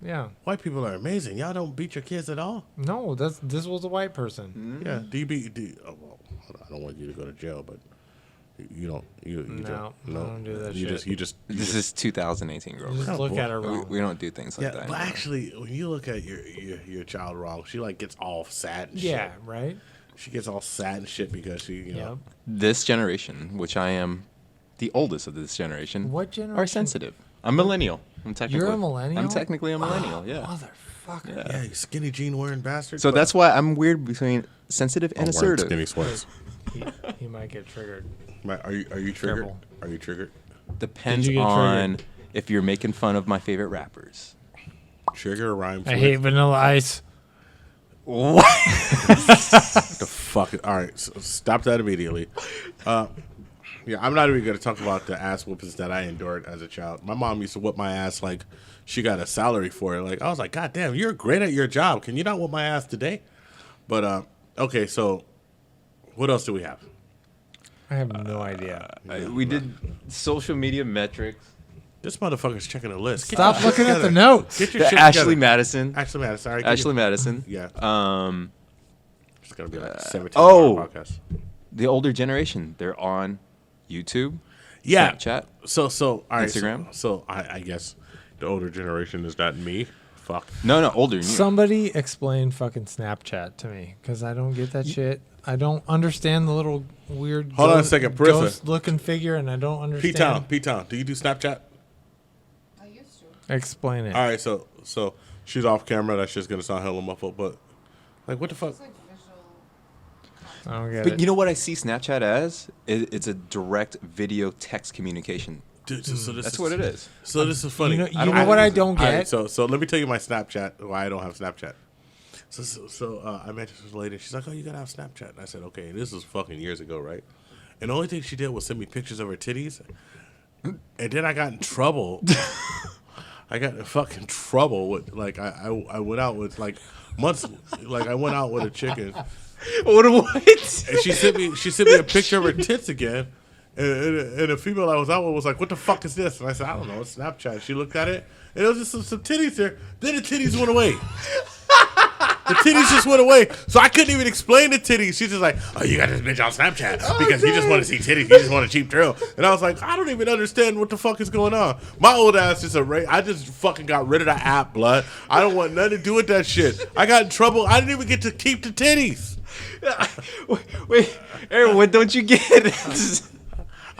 Yeah. White people are amazing. Y'all don't beat your kids at all? No, this was a white person. Yeah. Well, I don't want you to go to jail, but you don't. You No, don't. I don't do that you shit. Just. This is 2018, Grover. Just look at her We, wrong. we don't do things like Yeah, that. but anymore. actually, when you look at your child wrong, she like gets all sad and Yeah, shit. right? She gets all sad and shit because she, you know. Yep. This generation, which I am the oldest of this generation, What are generation? sensitive. I'm millennial. I'm technically. You're a millennial? I'm technically a millennial. Yeah. Motherfucker. Yeah, you skinny jean wearing bastard. So that's why I'm weird between sensitive and I'm wearing assertive. skinny sweats. He might get triggered. Are you triggered? Careful. Are you triggered? Depends Did you get on triggered? if you're making fun of my favorite rappers. Trigger rhymes. I with hate Vanilla Ice. What? the fuck. All right, so stop that immediately. Yeah, I'm not even gonna talk about the ass whoopings that I endured as a child. My mom used to whip my ass like she got a salary for it. Like I was like, God damn, you're great at your job. Can you not whip my ass today? But okay, so what else do we have? I have no idea. We did social media metrics. This motherfucker's checking the list. Get Stop your shit looking at the together. notes. Get your The shit Ashley together. Madison. Ashley Madison. Sorry, Ashley Madison. Yeah. It's gonna be like 17 oh. podcast. The older generation, they're on YouTube, Yeah. Snapchat. So all right. Instagram? So I guess the older generation is not me. Fuck. No, older than you. Somebody explain fucking Snapchat to me, because I don't get that shit. I don't understand the little weird Hold on a second, Parissa. ghost-looking figure, and I don't understand. P-Town. Do you do Snapchat? I used to. Explain it. All right. So she's off camera. That's just gonna sound hella muffled. But like, what the fuck? It's like visual. I don't get But it. you know what I see Snapchat as? It's a direct video text communication. Dude, so this That's is, what it is. So this is funny. You know what I don't All right, get? so let me tell you my Snapchat. Why I don't have Snapchat. So I met this lady. She's like, "Oh, you gotta have Snapchat." And I said, "Okay." This was fucking years ago, right? And the only thing she did was send me pictures of her titties. And then I got in trouble. I got in fucking trouble with like I went out with like months. Like I went out with a chicken. What? And she sent me a picture of her tits again. And the female I was out with was like, "What the fuck is this?" And I said, "I don't know. It's Snapchat." She looked at it, and it was just some titties there. Then the titties went away. The titties just went away. So I couldn't even explain the titties. She's just like, "Oh, you got this bitch on Snapchat because you just want to see titties. You just want a cheap thrill." And I was like, "I don't even understand what the fuck is going on." My old ass just I just fucking got rid of the app, blood. I don't want nothing to do with that shit. I got in trouble. I didn't even get to keep the titties. Wait, Aaron, what don't you get?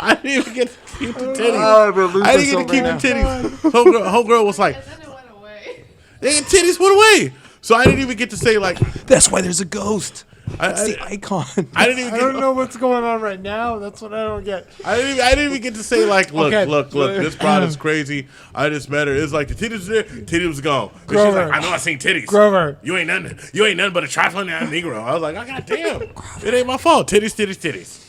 I didn't even get to keep the titties. Oh, I didn't get to keep the titties. Homegirl was like, And then it went away. the titties went away. So I didn't even get to say like, That's why there's a ghost. That's I the icon. I didn't even I get, don't know what's going on right now. That's what I don't get. I didn't even get to say like, look, Okay. look, this broad is crazy. I just met her. It's like the titties was there, titties was gone. And she's Grover. like, I know I seen titties. Grover. You ain't nothing but a trifling ass Negro. I was like, oh, God damn. It ain't my fault. Titties.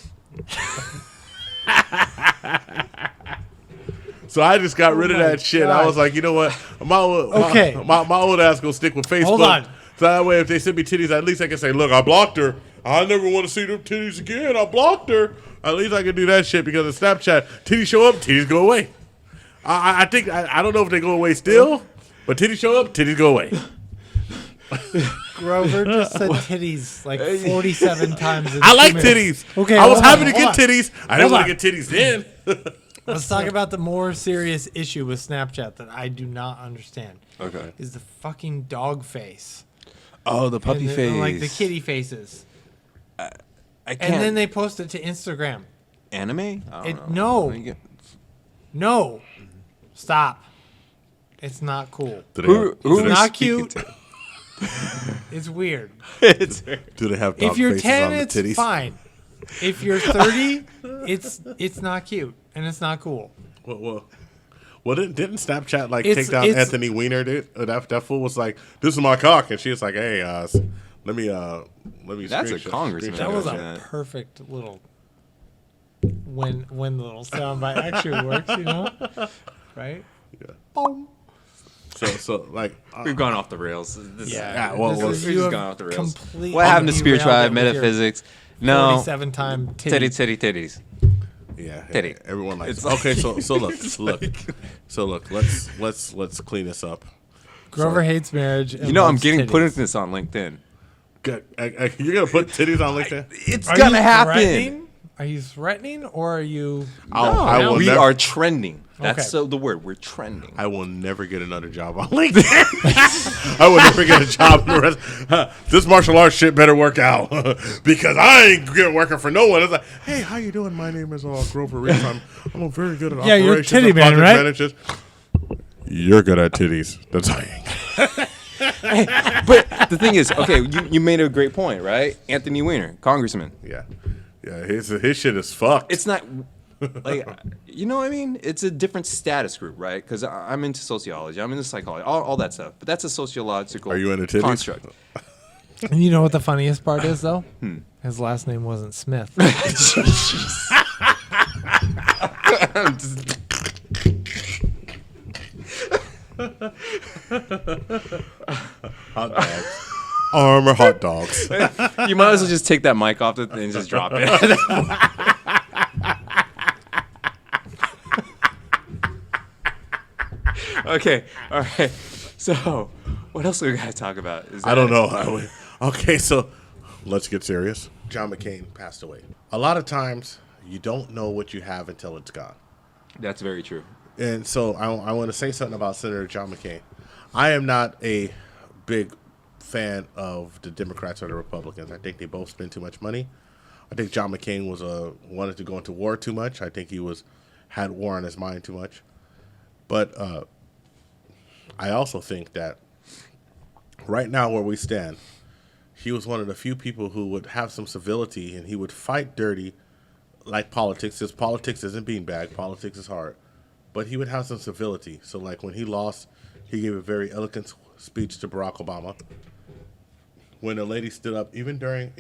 So I just got rid of that shit. God. I was like, you know what? My old ass gonna stick with Facebook. Hold on. So that way, if they send me titties, at least I can say, look, I blocked her. I never want to see them titties again. I blocked her. At least I can do that shit because of Snapchat. Titties show up, titties go away. I think I don't know if they go away still, but titties show up, titties go away. Grover just said titties like 47 times. In I like 2 minutes. titties. Okay, I was hold happy on, to get hold on. titties. I didn't Hold want to get titties then. Let's talk about the more serious issue with Snapchat that I do not understand. Okay. Is the fucking dog face. Oh, the puppy And face. like the kitty faces. I can't. And then they post it to Instagram. Anime? I don't It- know. no. You get- No. Stop. It's not cool. Who It's are not speaking cute. to? It's weird. It's Do they have dog If you're faces 10, on the it's titties? fine. If you're 30, it's not cute and it's not cool. Well, didn't Snapchat like It's- take down it's- Anthony Weiner? Dude, that fool was like, "This is my cock," and she was like, "Hey, let me." That's a screenshot- congressman. screenshot That was Yeah. a perfect little when the little soundbite actually works, you know? Right? Yeah. Boom. So like We've gone off the rails. Yeah, well, this well, is- we've you just have gone off the rails. completely What happened to derailed spirituality, it with your metaphysics? No. 47-time Titties. yeah, Titty. everyone likes It's it. Okay, like- so look, let's clean this up. Grover hates marriage. You know, I'm loves getting titties. putting this on LinkedIn. Good. You're gonna put titties on LinkedIn? It's Are gonna you happen. threatening? Are you threatening or are you? I will we never, are trending. That's Okay. so the word. We're trending. I will never get another job on LinkedIn. I will never get a job in the rest. This martial arts shit better work out because I ain't getting working for no one. It's like, hey, how you doing? My name is Grover Reese. I'm very good at Yeah, you're operations titty and man, project right? managers. You're good at titties. That's how you. But the thing is, okay, you made a great point, right? Anthony Weiner, congressman. Yeah. His shit is fucked. It's not like, you know what I mean? It's a different status group, right? Because I'm into sociology, I'm into psychology, all that stuff. But that's a sociological Are you into titties? construct. And you know what the funniest part is though? His last name wasn't Smith. Hot dogs. Armor hot dogs. You might as well just take that mic off the thing and just drop it. Okay, all right. So, what else do we gotta talk about? I don't know. Okay, so let's get serious. John McCain passed away. A lot of times, you don't know what you have until it's gone. That's very true. And so I want to say something about Senator John McCain. I am not a big fan of the Democrats or the Republicans. I think they both spend too much money. I think John McCain wanted to go into war too much. I think he had war on his mind too much. But I also think that right now where we stand, he was one of the few people who would have some civility and he would fight dirty like politics. His politics isn't beanbag. Politics is hard. But he would have some civility. So like when he lost, he gave a very eloquent speech to Barack Obama. When a lady stood up, even during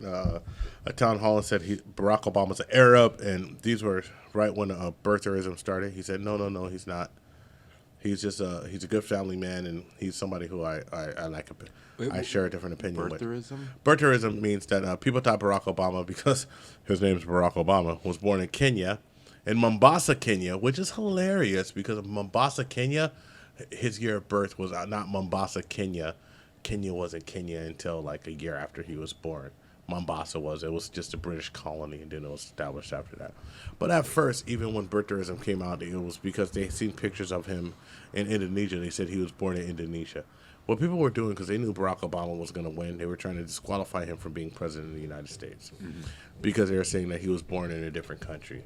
a town hall and said Barack Obama's an Arab, and these were right when birtherism started. He said, no, he's not. He's just he's a good family man, and he's somebody who I like. I share a different opinion with. Birtherism? Birtherism means that people thought Barack Obama, because his name's Barack Obama, was born in Kenya, in Mombasa, Kenya, which is hilarious because of Mombasa, Kenya, his year of birth was not Mombasa, Kenya. Kenya wasn't Kenya until like a year after he was born. Mombasa was. It was just a British colony, and then it was established after that. But at first, even when birtherism came out, it was because they seen pictures of him in Indonesia. They said he was born in Indonesia. What people were doing, because they knew Barack Obama was going to win, they were trying to disqualify him from being president of the United States because they were saying that he was born in a different country.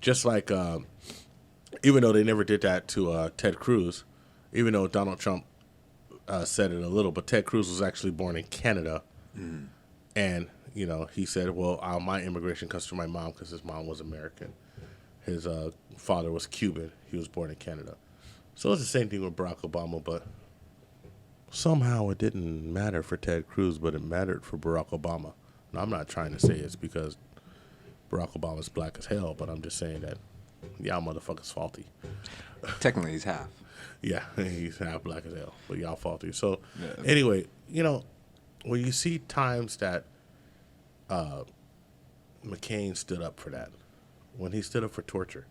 Just like, even though they never did that to Ted Cruz, even though Donald Trump said it a little, but Ted Cruz was actually born in Canada. And, he said, well, my immigration comes from my mom because his mom was American. His father was Cuban. He was born in Canada. So it's the same thing with Barack Obama, but somehow it didn't matter for Ted Cruz, but it mattered for Barack Obama. And I'm not trying to say it's because Barack Obama's black as hell, but I'm just saying that y'all motherfuckers faulty. Technically, he's half. Yeah, he's half black as hell, but y'all faulty. So, Yeah. anyway, when you see times that McCain stood up for that, when he stood up for torture,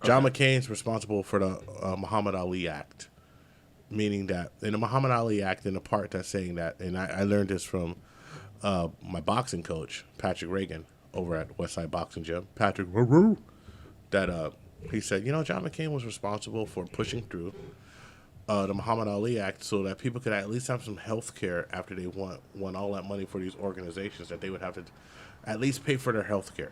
John McCain's responsible for the Muhammad Ali Act, meaning that in the Muhammad Ali Act, in the part that's saying that, and I learned this from my boxing coach, Patrick Reagan, over at Westside Boxing Gym, Patrick, that he said, John McCain was responsible for pushing through the Muhammad Ali Act so that people could at least have some health care after they won all that money for these organizations, that they would have to at least pay for their health care.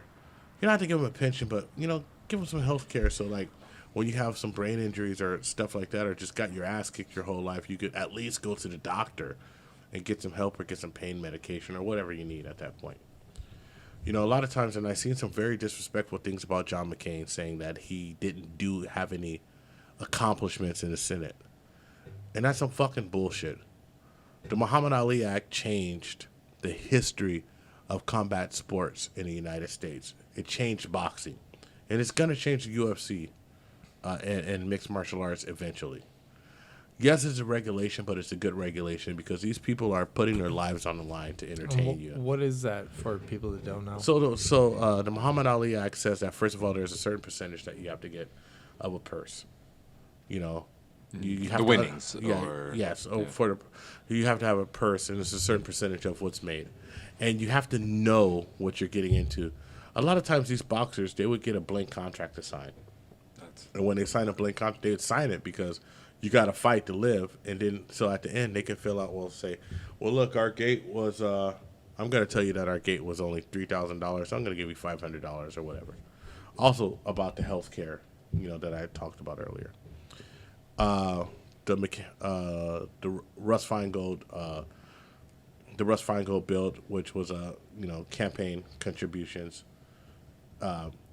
You don't have to give them a pension, but, give them some health care so, like, when you have some brain injuries or stuff like that or just got your ass kicked your whole life, you could at least go to the doctor and get some help or get some pain medication or whatever you need at that point. A lot of times, and I've seen some very disrespectful things about John McCain, saying that he didn't have any accomplishments in the Senate. And that's some fucking bullshit. The Muhammad Ali Act changed the history of combat sports in the United States. It changed boxing. And it's going to change the UFC and mixed martial arts eventually. Yes, it's a regulation, but it's a good regulation because these people are putting their lives on the line to entertain you. What is that for people that don't know? So the Muhammad Ali Act says that, first of all, there's a certain percentage that you have to get of a purse. You know, you have The to, winnings. You have to have a purse, and it's a certain percentage of what's made. And you have to know what you're getting into. A lot of times these boxers, they would get a blank contract to sign. And when they sign a blank contract, they would sign it because you got to fight to live. And then, so at the end, they can fill out, well, look, our gate was, I'm going to tell you that our gate was only $3,000, so I'm going to give you $500 or whatever. Also about the health care, that I talked about earlier. The Russ Feingold, build, which was campaign contributions.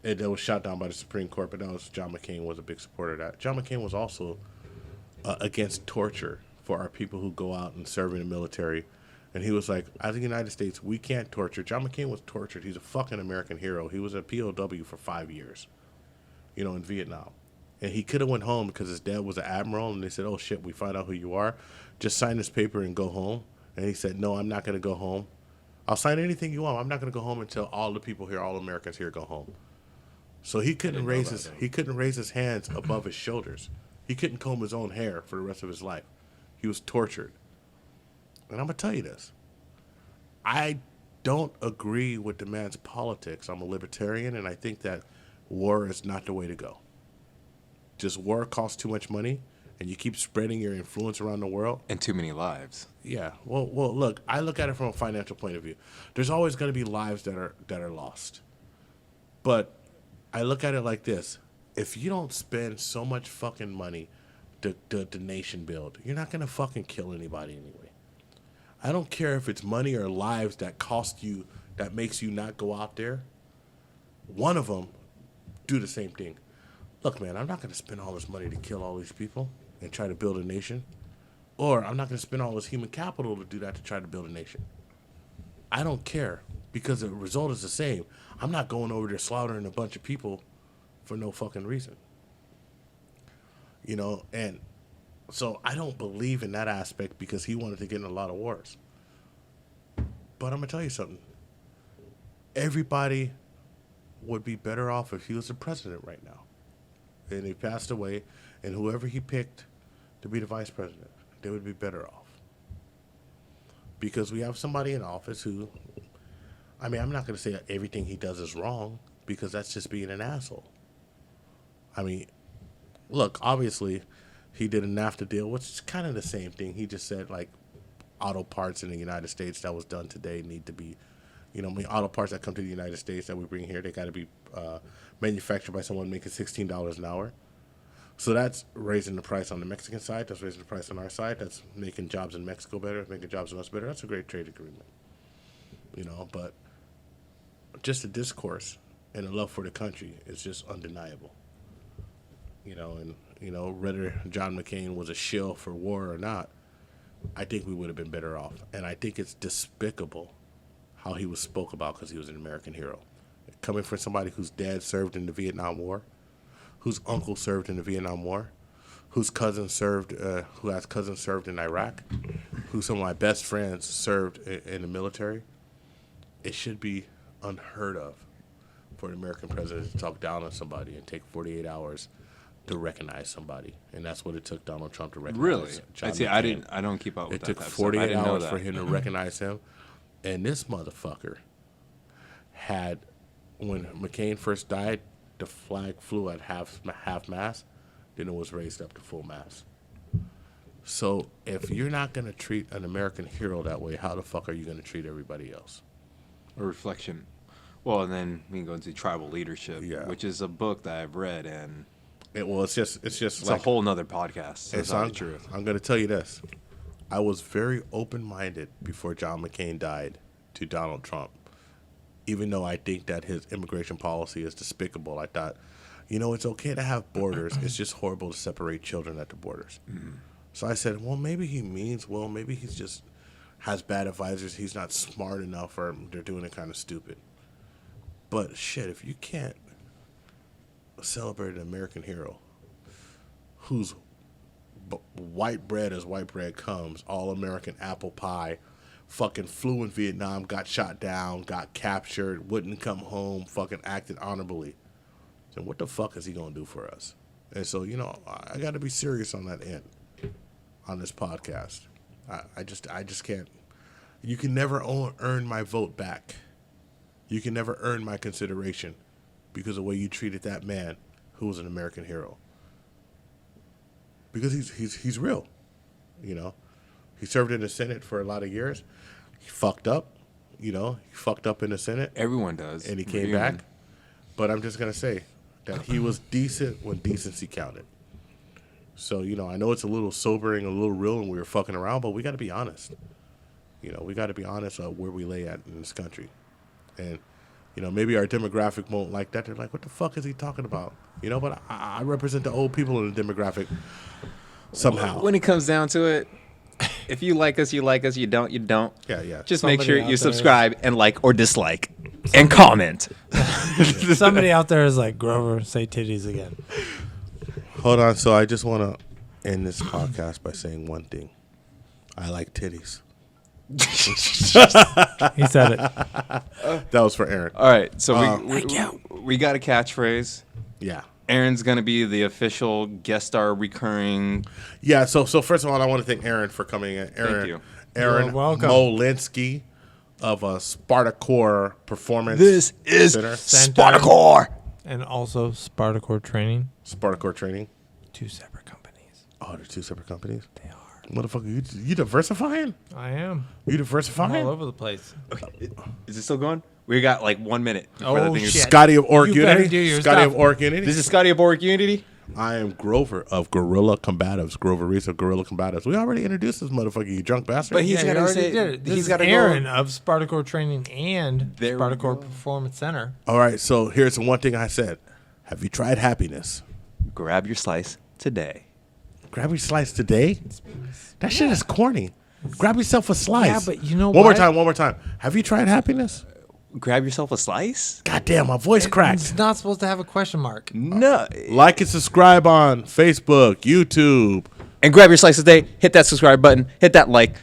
It was shot down by the Supreme Court, but John McCain was a big supporter of that. John McCain was also against torture for our people who go out and serve in the military. And he was like, as the United States, we can't torture. John McCain was tortured. He's a fucking American hero. He was a POW for 5 years, in Vietnam. And he could have went home because his dad was an admiral, and they said, oh, shit, we find out who you are. Just sign this paper and go home. And he said, no, I'm not going to go home. I'll sign anything you want. I'm not going to go home until all the people here, all Americans here, go home. So he couldn't raise his hands above his shoulders. He couldn't comb his own hair for the rest of his life. He was tortured. And I'm going to tell you this. I don't agree with the man's politics. I'm a libertarian, and I think that war is not the way to go. Just war costs too much money, and you keep spreading your influence around the world. And too many lives. Yeah. Well, look, I look at it from a financial point of view. There's always going to be lives that are lost. But I look at it like this. If you don't spend so much fucking money to nation build, you're not going to fucking kill anybody anyway. I don't care if it's money or lives that cost you, that makes you not go out there. One of them, do the same thing. Look, man, I'm not going to spend all this money to kill all these people and try to build a nation. Or I'm not going to spend all this human capital to do that to try to build a nation. I don't care because the result is the same. I'm not going over there slaughtering a bunch of people for no fucking reason. And so I don't believe in that aspect because he wanted to get in a lot of wars. But I'm going to tell you something. Everybody would be better off if he was the president right now. And he passed away, and whoever he picked to be the vice president, they would be better off. Because we have somebody in office who, I'm not going to say that everything he does is wrong, because that's just being an asshole. Look, obviously, he did a NAFTA deal, which is kind of the same thing. He just said, auto parts in the United States that was done today need to be, auto parts that come to the United States that we bring here, they got to be manufactured by someone making $16 an hour. So that's raising the price on the Mexican side. That's raising the price on our side. That's making jobs in Mexico better, making jobs in us better. That's a great trade agreement. But just the discourse and the love for the country is just undeniable. Whether John McCain was a shill for war or not, I think we would have been better off. And I think it's despicable how he was spoke about because he was an American hero. Coming from somebody whose dad served in the Vietnam War, whose uncle served in the Vietnam War, whose cousin served, who has cousins served in Iraq, who some of my best friends served in the military, it should be unheard of for an American president to talk down on somebody and take 48 hours to recognize somebody, and that's what it took Donald Trump to recognize. Really? John McCain. I don't keep up with that. It took 48 I didn't hours know for him to recognize him, and this motherfucker had, when McCain first died, the flag flew at half mast, then it was raised up to full mast. So if you're not going to treat an American hero that way, how the fuck are you going to treat everybody else? A reflection. Well, and then we can go into Tribal Leadership, which is a book that I've read, and it's it's a whole nother podcast. That's not the truth. I'm going to tell you this. I was very open-minded before John McCain died to Donald Trump. Even though I think that his immigration policy is despicable, I thought, it's okay to have borders. It's just horrible to separate children at the borders. Mm-hmm. So I said, well, maybe he means well. Maybe he's just has bad advisors. He's not smart enough, or they're doing it kind of stupid. But shit, if you can't celebrate an American hero, whose white bread as white bread comes, all American apple pie, fucking flew in Vietnam, got shot down, got captured, wouldn't come home, fucking acted honorably. So what the fuck is he gonna do for us? And so, you know, I got to be serious on that end, on this podcast. I just can't. You can never earn my vote back. You can never earn my consideration because of the way you treated that man who was an American hero. Because he's real, you know. He served in the Senate for a lot of years. He fucked up, you know. He fucked up in the Senate. Everyone does. And he came back. But I'm just going to say that he was decent when decency counted. So, you know, I know it's a little sobering, a little real, and we were fucking around, but we got to be honest. You know, we got to be honest where we lay at in this country. And, you know, maybe our demographic won't like that. They're like, what the fuck is he talking about? You know, but I represent the old people in the demographic somehow. When it comes down to it, if you like us, you like us. You don't, you don't. Yeah. Just Somebody make sure out you there subscribe and like or dislike and comment. Somebody out there is like, Grover, say titties again. Hold on. So I just want to end this podcast by saying one thing. I like titties. He said it. That was for Aaron. All right, so we got a catchphrase. Yeah. Aaron's going to be the official guest star recurring. Yeah, so first of all, I want to thank Aaron for coming in. Thank you. Aaron You're welcome. Molinsky of Spartacore Performance This is Center. Spartacore. And also Spartacore Training. Spartacore Training. 2 separate companies. Oh, they're 2 separate companies? They are. Motherfucker, you diversifying? I am. You I'm diversifying? all over the place. Okay, is it still going? We got like 1 minute. before Oh, the thing is- shit. Scotty of Orc You better Unity? do your Scotty stuff. of Orc Unity? This is Scotty of Boric Unity. I am Grover of Guerrilla Combatives. Grover Reese of Guerrilla Combatives. We already introduced this motherfucker, you drunk bastard. But he's you gotta already say- did it. This he's is gotta go- Aaron of Spartacore Training and There we Spartacore go. Performance Center. All right, so here's the one thing I said. Have you tried happiness? Grab your slice today. Grab your slice today? That shit is corny. Grab yourself a slice. Yeah, but you know One what? more time. Have you tried happiness? Grab yourself a slice? God damn, my voice cracked. It's not supposed to have a question mark. No. Like and subscribe on Facebook, YouTube. And grab your slice today. Hit that subscribe button. Hit that like.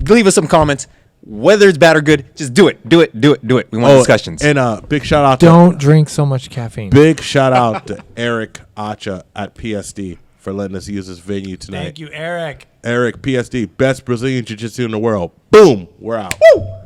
Leave us some comments. Whether it's bad or good, just do it. Do it. Do it. Do it. We want discussions. And big shout out Don't drink so much caffeine. big shout out to Eric Acha at PSD for letting us use this venue tonight. Thank you, Eric. Eric PSD, best Brazilian Jiu-Jitsu in the world. Boom, we're out. Woo!